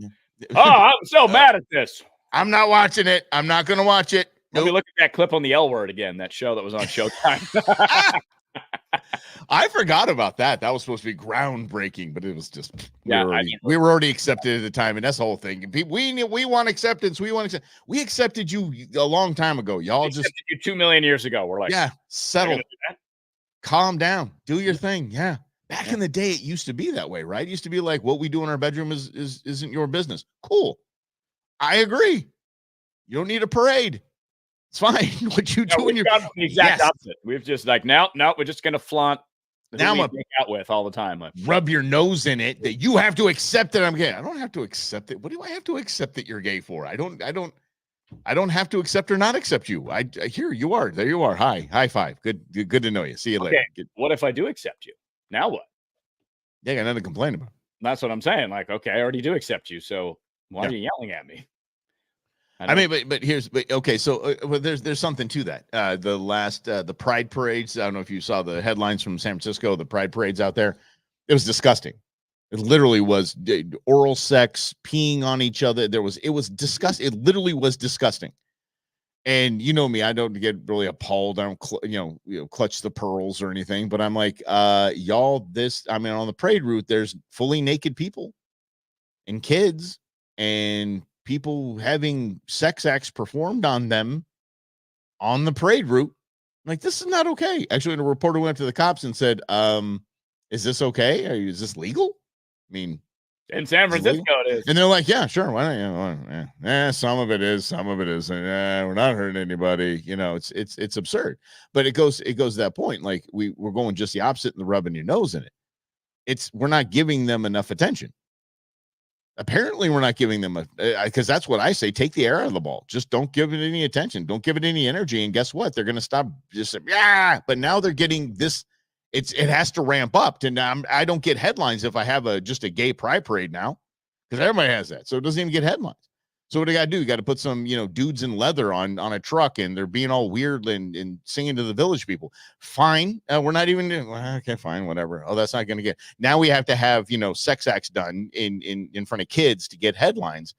Oh, I'm so mad at this. I'm not watching it. I'm not going to watch it. Let me look at that clip on the L Word again. That show that was on Showtime. I forgot about that. That was supposed to be groundbreaking, but it was just we were already accepted at the time, and that's the whole thing. We want acceptance. We accepted you a long time ago. Y'all just you 2 million years ago. We're like, settle, calm down, do your thing. Yeah, back in the day, it used to be that way, right? It used to be like what we do in our bedroom isn't your business. Cool, I agree. You don't need a parade. It's fine. What you doing? We've got the exact opposite. We've just like now we're just gonna flaunt. Now I'm out with all the time. Like, rub your nose in it that you have to accept that I'm gay. I don't have to accept it. What do I have to accept that you're gay for? I don't have to accept or not accept you. Here you are. There you are. High five. Good to know you. See you later. What if I do accept you? Now what? Yeah, I got nothing to complain about. That's what I'm saying. Like, okay, I already do accept you. So why are you yelling at me? I mean, okay. So there's something to that. The Pride parades. I don't know if you saw the headlines from San Francisco. The Pride parades out there. It was disgusting. It literally was oral sex, peeing on each other. It was disgusting. It literally was disgusting. And you know me, I don't get really appalled. I don't, clutch the pearls or anything. But I'm like, y'all, on the parade route, there's fully naked people and kids and people having sex acts performed on them on the parade route. Like, this is not okay. Actually, the reporter went to the cops and said, is this okay? Is this legal? I mean, in San Francisco it is. And they're like, yeah, sure. Why don't you? Some of it is, some of it isn't. We're not hurting anybody. It's absurd. But it goes to that point. Like we're going just the opposite and rubbing your nose in it. We're not giving them enough attention. Apparently, we're not giving them because that's what I say. Take the air out of the ball. Just don't give it any attention. Don't give it any energy. And guess what? They're going to stop. Just But now they're getting this. It has to ramp up. And I don't get headlines if I have just a gay pride parade now, because everybody has that. So it doesn't even get headlines. So what do you got to do? You got to put some dudes in leather on a truck, and they're being all weird and singing to the village people. Fine. We're not even doing, okay, fine, whatever. Oh, that's not going to get. Now we have to have sex acts done in front of kids to get headlines.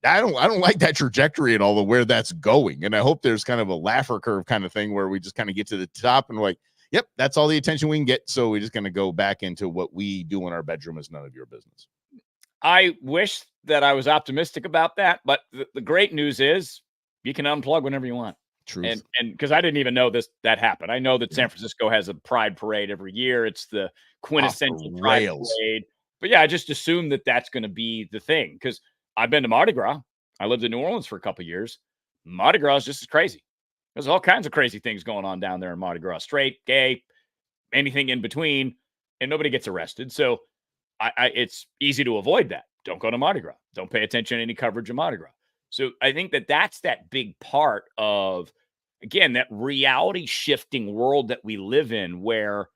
I don't like that trajectory and all of where that's going. And I hope there's kind of a laugher curve kind of thing where we just kind of get to the top and like, yep, that's all the attention we can get. So we're just going to go back into what we do in our bedroom is none of your business. I wish that I was optimistic about that, but the great news is you can unplug whenever you want. True. And because I didn't even know that happened. I know that San Francisco has a pride parade every year. It's the quintessential pride parade. But yeah, I just assumed that that's going to be the thing, because I've been to Mardi Gras. I lived in New Orleans for a couple of years. Mardi Gras is just as crazy. There's all kinds of crazy things going on down there in Mardi Gras, straight, gay, anything in between, and nobody gets arrested. So it's easy to avoid that. Don't go to Mardi Gras. Don't pay attention to any coverage of Mardi Gras. So I think that's that big part of, again, that reality shifting world that we live in, where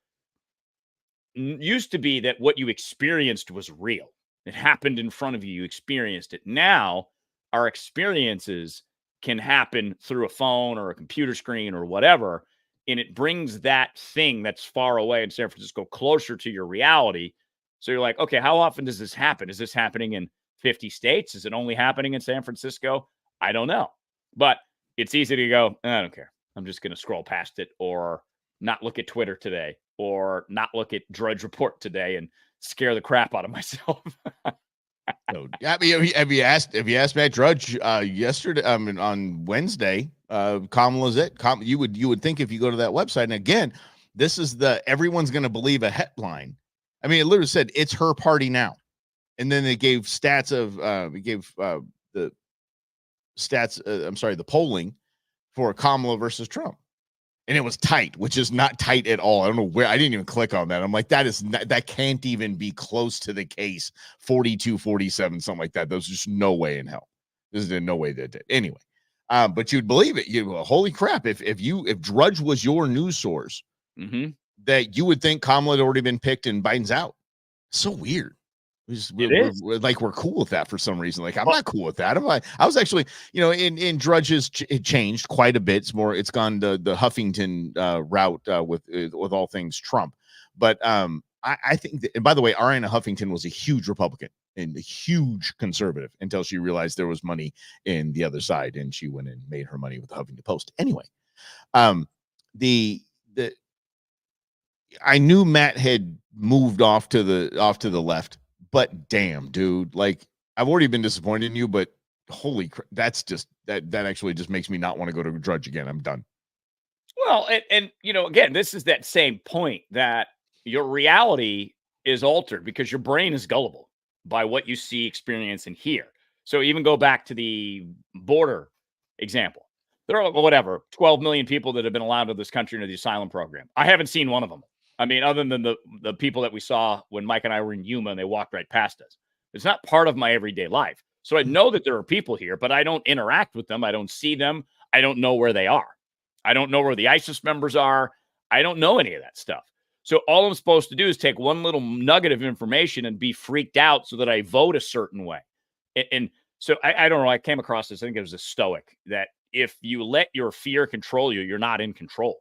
used to be that what you experienced was real. It happened in front of you. You experienced it. Now our experiences can happen through a phone or a computer screen or whatever. And it brings that thing that's far away in San Francisco closer to your reality. So you're like, okay, how often does this happen? Is this happening in 50 states? Is it only happening in San Francisco? I don't know. But it's easy to go, I don't care. I'm just going to scroll past it, or not look at Twitter today, or not look at Drudge Report today and scare the crap out of myself. So, have you asked Matt Drudge yesterday? On Wednesday, Kamala's it. You would think if you go to that website, and again, this is everyone's going to believe a headline. I mean, it literally said it's her party now, and then they gave stats of the stats. The polling for Kamala versus Trump, and it was tight, which is not tight at all. I don't know where. I didn't even click on that. I'm like, that can't even be close to the case. 42-47, something like that. There's just no way in hell. There's no way that did. Anyway, but you'd believe it. Holy crap! If Drudge was your news source, that you would think Kamala had already been picked and Biden's out. So weird. We're cool with that for some reason. Like, I'm not cool with that. I was actually, in Drudge's it changed quite a bit. It's gone the Huffington route with all things Trump. But I think that, and by the way, Ariana Huffington was a huge Republican and a huge conservative until she realized there was money in the other side, and she went and made her money with the Huffington Post. Anyway, I knew Matt had moved off to the left, but damn, dude, like, I've already been disappointed in you, but holy crap, that's just that actually just makes me not want to go to Drudge again. I'm done. Well, and again, this is that same point that your reality is altered because your brain is gullible by what you see, experience, and hear. So even go back to the border example. There are 12 million people that have been allowed to this country under the asylum program. I haven't seen one of them. I mean, other than the people that we saw when Mike and I were in Yuma and they walked right past us. It's not part of my everyday life. So I know that there are people here, but I don't interact with them. I don't see them. I don't know where they are. I don't know where the ISIS members are. I don't know any of that stuff. So all I'm supposed to do is take one little nugget of information and be freaked out so that I vote a certain way. And so I don't know. I came across this. I think it was a Stoic that if you let your fear control you, you're not in control.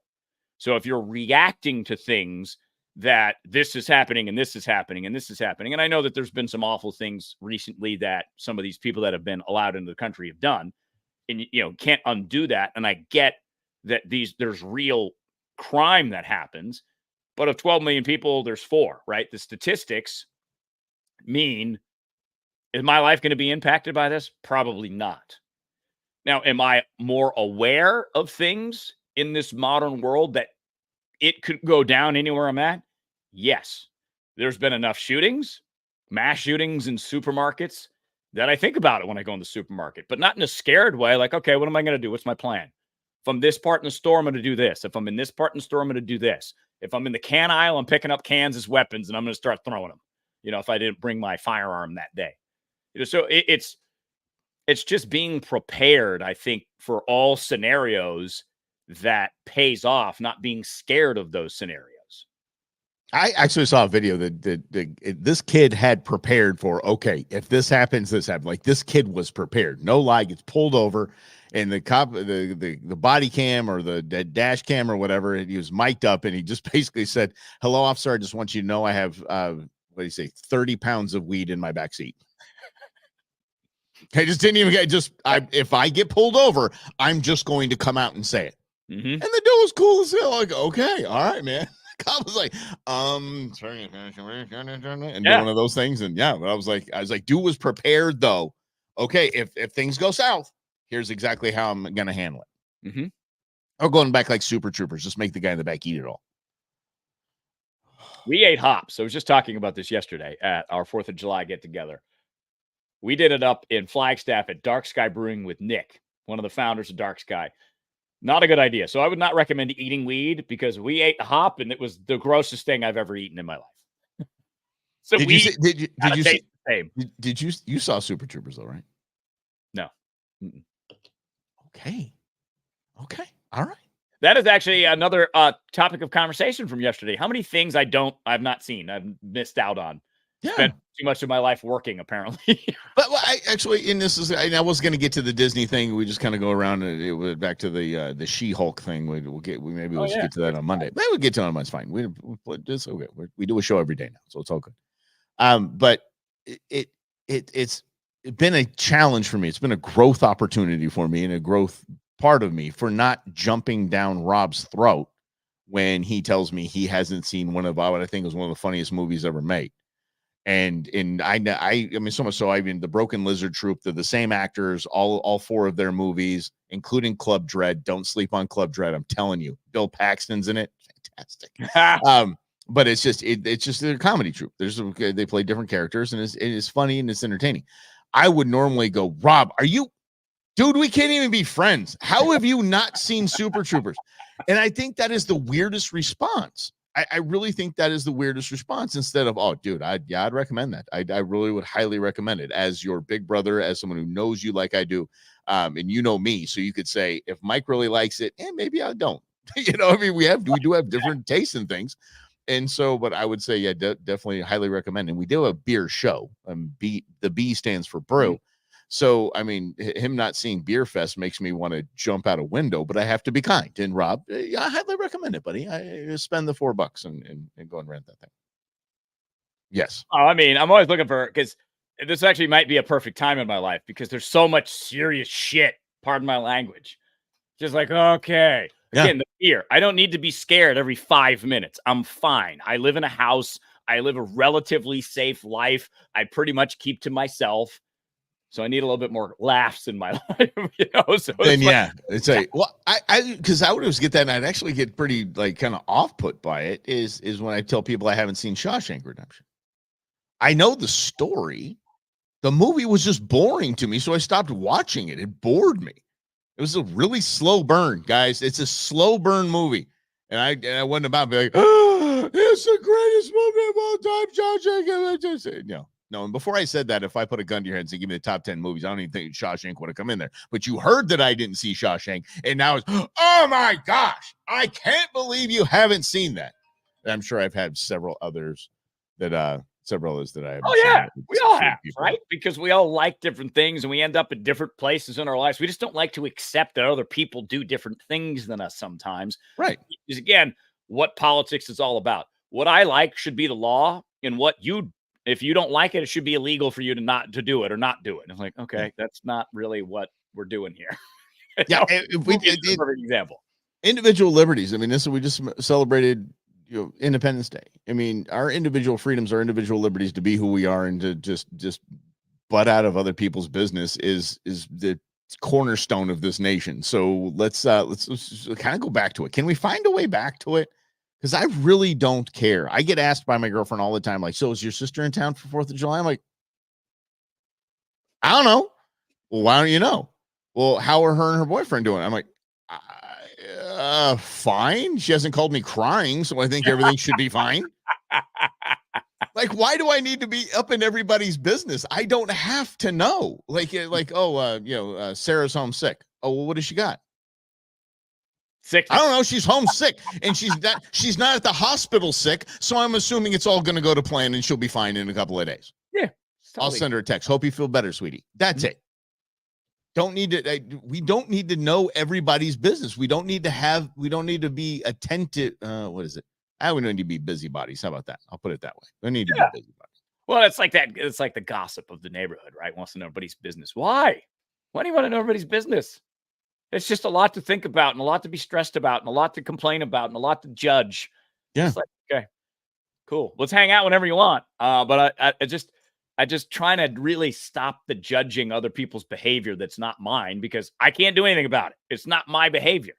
So if you're reacting to things that this is happening and this is happening and this is happening. And I know that there's been some awful things recently that some of these people that have been allowed into the country have done, and can't undo that. And I get that there's real crime that happens, but of 12 million people, there's 4, right? The statistics mean, is my life going to be impacted by this? Probably not. Now, am I more aware of things in this modern world that it could go down anywhere I'm at? Yes. There's been enough shootings, mass shootings in supermarkets, that I think about it when I go in the supermarket, but not in a scared way. Like, okay, what am I going to do? What's my plan? If I'm this part in the store, I'm going to do this. If I'm in this part in the store, I'm going to do this. If I'm in the can aisle, I'm picking up cans as weapons and I'm going to start throwing them, if I didn't bring my firearm that day. So it's just being prepared, I think, for all scenarios that pays off, not being scared of those scenarios. I actually saw a video that this kid had prepared for, okay, if this happens, this happens. Like, this kid was prepared. No lie, gets pulled over, and the cop, the body cam or the dash cam or whatever, he was mic'd up, and he just basically said, "Hello, officer, I just want you to know I have, 30 pounds of weed in my backseat." I just didn't even get, if I get pulled over, I'm just going to come out and say it. Mm-hmm. And the dude was cool as hell. Like, okay, all right, man. Cop was like, and do one of those things. And yeah, but I was like, dude was prepared though. Okay, if things go south, here's exactly how I'm gonna handle it. Mm-hmm. Or going back like Super Troopers, just make the guy in the back eat it all. We ate hops. I was just talking about this yesterday at our 4th of July get together. We did it up in Flagstaff at Dark Sky Brewing with Nick, one of the founders of Dark Sky. Not a good idea. So I would not recommend eating weed, because we ate a hop and it was the grossest thing I've ever eaten in my life. So did you saw Super Troopers though, right? No. Mm-mm. Okay. All right. That is actually another topic of conversation from yesterday. How many things I've not seen, I've missed out on. Yeah. Spent too much of my life working, apparently. But I actually, I was going to get to the Disney thing. We just kind of go around and back to the She-Hulk thing. We'll get to that on Monday. Maybe we'll get to it on Monday. It's fine. It's okay. We do a show every day now, so it's all good. But it's been a challenge for me. It's been a growth opportunity for me and a growth part of me for not jumping down Rob's throat when he tells me he hasn't seen one of what I think was one of the funniest movies ever made. And I mean, so much so, I mean, the Broken Lizard Troupe, they're the same actors, all 4 of their movies, including Club Dread. Don't sleep on Club Dread. I'm telling you, Bill Paxton's in it. Fantastic. But it's just a comedy troupe. They play different characters, and it's funny and it's entertaining. I would normally go, Rob, dude, we can't even be friends. How have you not seen Super Troopers? And I think that is the weirdest response. I really think that is the weirdest response, instead of, oh, dude, I'd recommend that. I really would highly recommend it, as your big brother, as someone who knows you like I do. And you know me, so you could say, if Mike really likes it, maybe I don't. I mean, we do have different tastes in things. And so, but I would say, yeah, definitely highly recommend. And we do a beer show. The B stands for brew. Mm-hmm. So, I mean, him not seeing Beer Fest makes me want to jump out a window, but I have to be kind. And Rob, I highly recommend it, buddy. I spend the $4 and go and rent that thing. Yes. Oh, I mean, I'm always looking for, because this actually might be a perfect time in my life, because there's so much serious shit. Pardon my language. Just like, okay. Again, the fear. I don't need to be scared every 5 minutes. I'm fine. I live in a house. I live a relatively safe life. I pretty much keep to myself. So I need a little bit more laughs in my life, So then because I would always get that, and I'd actually get pretty kind of off put by it. Is when I tell people I haven't seen Shawshank Redemption. I know the story. The movie was just boring to me, so I stopped watching it. It bored me. It was a really slow burn, guys. It's a slow burn movie, and I wasn't about to be like, oh, it's the greatest movie of all time, Shawshank. No, and before I said that, if I put a gun to your head and say, give me the top 10 movies, I don't even think Shawshank would have come in there. But you heard that I didn't see Shawshank, and now it's, oh my gosh, I can't believe you haven't seen that. And I'm sure I've had several others that I have. Oh, yeah, we all have, right? Because we all like different things, and we end up at different places in our lives. We just don't like to accept that other people do different things than us sometimes. Right. Because, again, what politics is all about. what I like should be the law, and if you don't like it, it should be illegal for you to not to do it or not do it. And I'm like, okay, that's not really what we're doing here. Yeah, Perfect example. Individual liberties. I mean, we just celebrated Independence Day. I mean, our individual freedoms, our individual liberties to be who we are and to just butt out of other people's business is the cornerstone of this nation. So let's kind of go back to it. Can we find a way back to it? Because I really don't care. I get asked by my girlfriend all the time, like, so is your sister in town for 4th of July? I'm like, I don't know. Well, why don't you know? Well, how are her and her boyfriend doing? I'm like, fine. She hasn't called me crying, so I think everything should be fine. Like, why do I need to be up in everybody's business? I don't have to know. Sarah's homesick. Oh, well, what has she got? Sick. I don't know. She's homesick, and she's not at the hospital sick. So I'm assuming it's all going to go to plan, and she'll be fine in a couple of days. Yeah, I'll send her a text. Hope you feel better, sweetie. That's it. We don't need to know everybody's business. We don't need to be attentive. What is it? We don't need to be busybodies. How about that? I'll put it that way. We don't need to be busybodies. Well, it's like that. It's like the gossip of the neighborhood, right? Wants to know everybody's business. Why? Why do you want to know everybody's business? It's just a lot to think about and a lot to be stressed about and a lot to complain about and a lot to judge. Yeah. It's like, okay, cool. Let's hang out whenever you want. But I just trying to really stop the judging other people's behavior that's not mine because I can't do anything about it. It's not my behavior.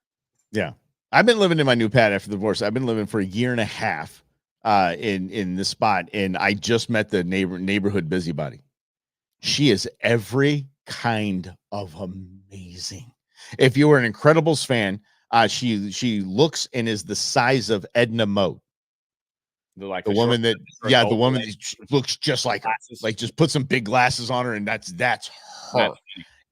Yeah. I've been living in my new pad after the divorce. I've been living for a year and a half in this spot, and I just met the neighborhood busybody. She is every kind of amazing. If you were an Incredibles fan, she looks and is the size of Edna Mode. The woman that looks just like her. Like, just put some big glasses on her, and that's her.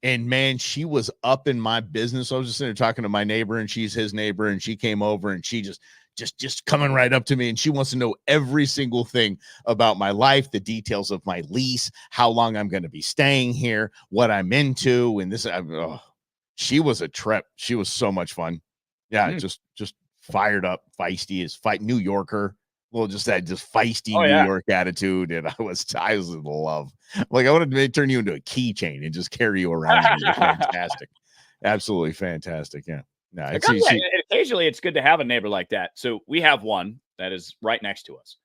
And man, she was up in my business. I was just sitting there talking to my neighbor, and she's his neighbor, and she came over, and she just coming right up to me, and she wants to know every single thing about my life, the details of my lease, how long I'm going to be staying here, what I'm into, and this. She was a trip. She was so much fun. Yeah, just fired up, feisty as New Yorker. Well, just feisty New York attitude, and I was in love. Like, I wanted to turn you into a keychain and just carry you around. It was fantastic, absolutely fantastic. Yeah, no, occasionally it's good to have a neighbor like that. So we have one that is right next to us,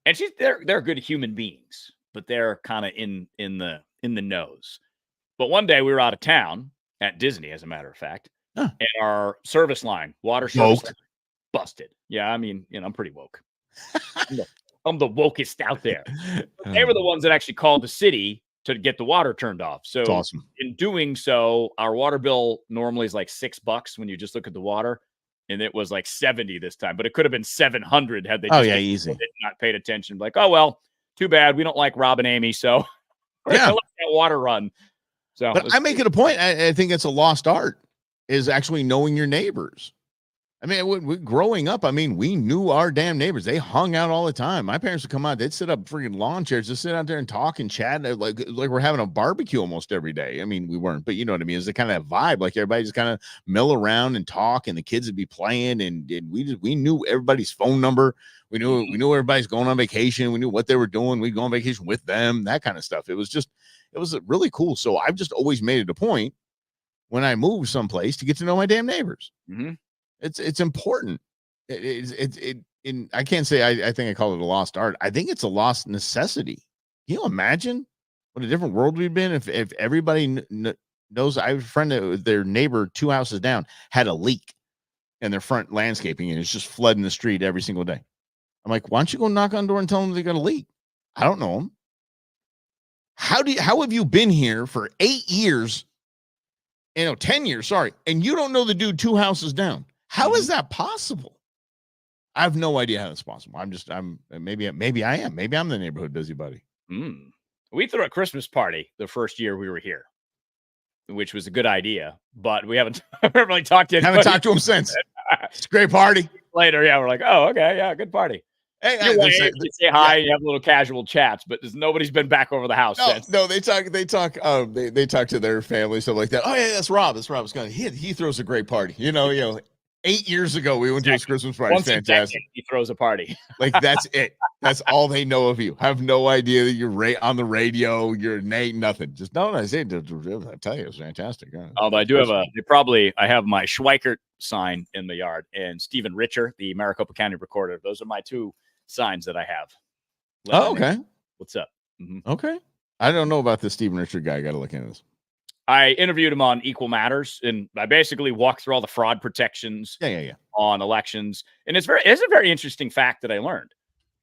and they're good human beings, but they're kind of in the nose. But one day we were out of town at Disney, as a matter of fact, and our service line, water service line, busted. Yeah, I mean, I'm pretty woke. I'm the wokest out there. But they were the ones that actually called the city to get the water turned off. So that's awesome. In doing so, our water bill normally is like $6 when you just look at the water, and it was like 70 this time. But it could have been 700 had they easy not paid attention. Like, oh well, too bad. We don't like Rob and Amy, so we're gonna let that water run. So, but I make it a point. I think it's a lost art, is actually knowing your neighbors. I mean, growing up, we knew our damn neighbors. They hung out all the time. My parents would come out. They'd sit up freaking lawn chairs, just sit out there and talk and chat like we're having a barbecue almost every day. I mean, we weren't, but you know what I mean? It's the kind of vibe. Like, everybody just kind of mill around and talk, and the kids would be playing, and we knew everybody's phone number. We knew everybody's going on vacation. We knew what they were doing. We'd go on vacation with them, that kind of stuff. It was really cool. So I've just always made it a point when I move someplace to get to know my damn neighbors. Mm-hmm. It's important. I can't say I think I call it a lost art. I think it's a lost necessity. Can you imagine what a different world we'd been if everybody knows? I have a friend that their neighbor 2 houses down had a leak in their front landscaping, and it's just flooding the street every single day. I'm like, why don't you go knock on the door and tell them they got a leak? I don't know them. How have you been here for 8 years? 10 years, sorry. And you don't know the dude 2 houses down. How is that possible? I have no idea how that's possible. Maybe I am. Maybe I'm the neighborhood busybody. We threw a Christmas party the first year we were here, which was a good idea, but we haven't really talked to him. Haven't talked to him since. It's a great party. Later, yeah, we're like, oh, okay, yeah, good party. Hey, you say hi, you have little casual chats, but nobody's been back over the house since. No, they talk to their family, stuff like that. Oh yeah, that's Rob. That's Rob's going. He throws a great party. 8 years ago, we went to his Christmas party. Once a Fantastic. decade, he throws a party. Like, that's it. That's all they know of you. Have no idea that you're on the radio. You're Nate, nothing. Just no, I say, I tell you, it's fantastic. Yeah. Although I do have I have my Schweikert sign in the yard and Stephen Richer, the Maricopa County Recorder. Those are my two signs that I have. Oh, okay. What's up? Mm-hmm. Okay. I don't know about this Stephen Richard guy. I got to look into this. I interviewed him on Equal Matters, and I basically walked through all the fraud protections on elections. And it's a very interesting fact that I learned.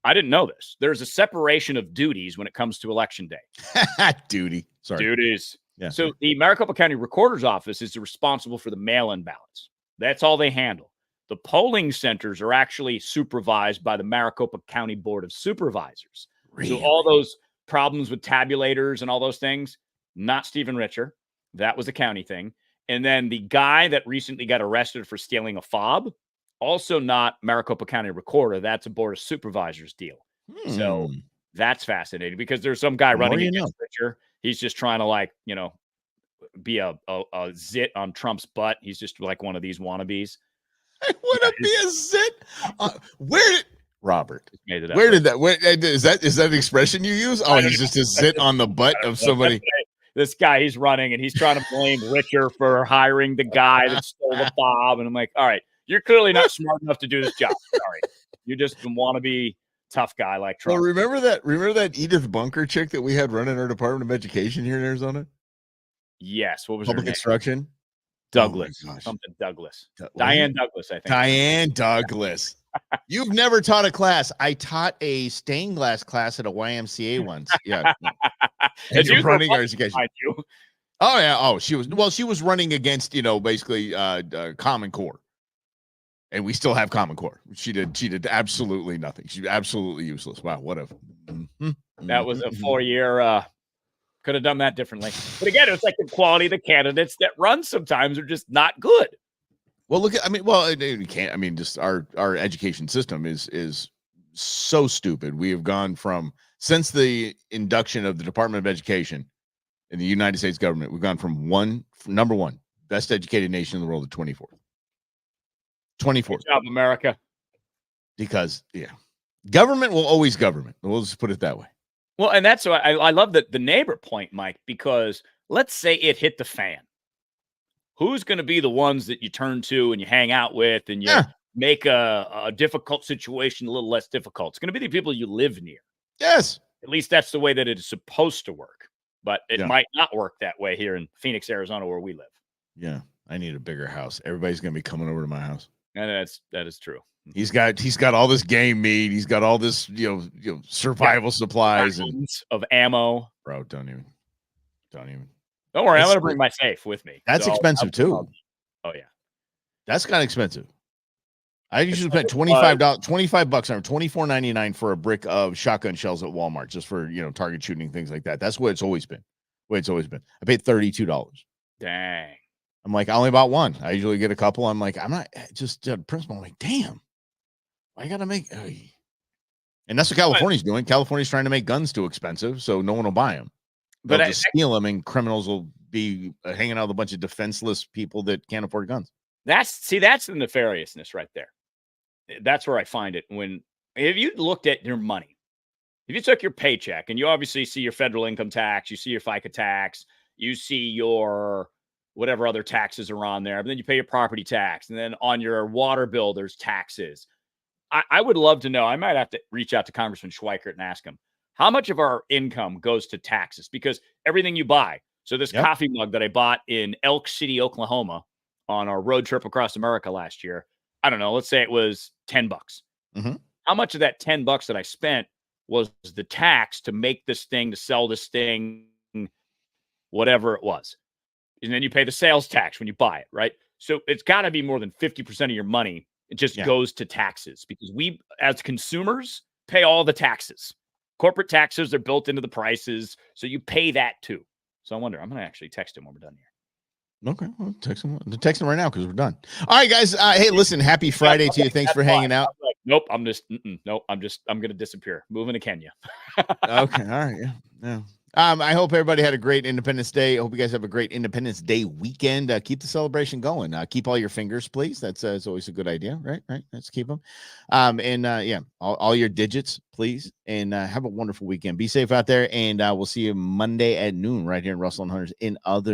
I didn't know this. There's a separation of duties when it comes to election day. Duties. Yeah. So the Maricopa County Recorder's Office is responsible for the mail-in ballots. That's all they handle. The polling centers are actually supervised by the Maricopa County Board of Supervisors. Really? So all those problems with tabulators and all those things, not Stephen Richer. That was a county thing. And then the guy that recently got arrested for stealing a fob, also not Maricopa County Recorder. That's a Board of Supervisors deal. So that's fascinating because there's some guy running against Richer. He's just trying to be a zit on Trump's butt. He's just like one of these wannabes. I want to be a zit. Where did Robert? Made it up. Where did that? Is that an expression you use? Oh, he's just a zit on the butt of somebody. This guy, he's running and he's trying to blame Richer for hiring the guy that stole the fob. And I'm like, all right, you're clearly not smart enough to do this job. Sorry. You just want to be tough guy like Trump. Well, remember that Edith Bunker chick that we had running our Department of Education here in Arizona? Yes. What was Public her name? Instruction? Douglas. Oh Something Douglas. Diane Douglas, I think. Diane Douglas. You've never taught a class. I taught a stained glass class at a YMCA once. Yeah. And you're running our education. Oh, yeah. Oh, she was running against, basically Common Core. And we still have Common Core. She did absolutely nothing. She's absolutely useless. Wow, what a that was a 4-year could have done that differently. But again, it's like the quality of the candidates that run sometimes are just not good. Well, you can't. Just our education system is so stupid. We have gone from, since the induction of the Department of Education in the United States government, we've gone from number one best educated nation in the world to 24th. 24th. Good job, America. Because government will always government. We'll just put it that way. Well, and that's why I love the neighbor point, Mike, because let's say it hit the fan. Who's going to be the ones that you turn to and you hang out with and you make a difficult situation a little less difficult? It's going to be the people you live near. Yes. At least that's the way that it is supposed to work. But it might not work that way here in Phoenix, Arizona, where we live. Yeah. I need a bigger house. Everybody's going to be coming over to my house. And that is true. He's got all this game meat. He's got all this, survival supplies and of ammo. Bro, don't even. Don't worry, I'm going to bring my safe with me. That's expensive too. Oh yeah, that's kind of expensive. I usually spend $25 on $24.99 for a brick of shotgun shells at Walmart, just for target shooting, things like that. That's what it's always been. I paid $32. Dang. I'm like, I only bought one. I usually get a couple. I'm like, I'm not just principle. I'm like, damn, I gotta make. And that's what California's doing. California's trying to make guns too expensive, so no one will buy them. They'll just steal them, and criminals will be hanging out with a bunch of defenseless people that can't afford guns. That's the nefariousness right there. That's where I find it. If you looked at your money, if you took your paycheck and you obviously see your federal income tax, you see your FICA tax, you see your whatever other taxes are on there, but then you pay your property tax, and then on your water bill, there's taxes. I would love to know. I might have to reach out to Congressman Schweikert and ask him, how much of our income goes to taxes? Because everything you buy. So this coffee mug that I bought in Elk City, Oklahoma on our road trip across America last year, I don't know, let's say it was $10. Mm-hmm. How much of that $10 that I spent was the tax to make this thing, to sell this thing, whatever it was? And then you pay the sales tax when you buy it, right? So it's got to be more than 50% of your money. It just goes to taxes, because we, as consumers, pay all the taxes. Corporate taxes are built into the prices, so you pay that too. So I wonder, I'm going to actually text him when we're done here. Okay, well, text him right now because we're done. All right, guys. Hey, listen, happy Friday to you. Thanks for hanging out. Like, nope, I'm going to disappear. Moving to Kenya. Okay, all right, yeah. I hope everybody had a great Independence Day. I hope you guys have a great Independence Day weekend. Keep the celebration going. Keep all your fingers, please. That's it's always a good idea, right? Right. Let's keep them. Yeah, all your digits, please. And have a wonderful weekend. Be safe out there. And we'll see you Monday at noon right here in Russell and Hunters in other.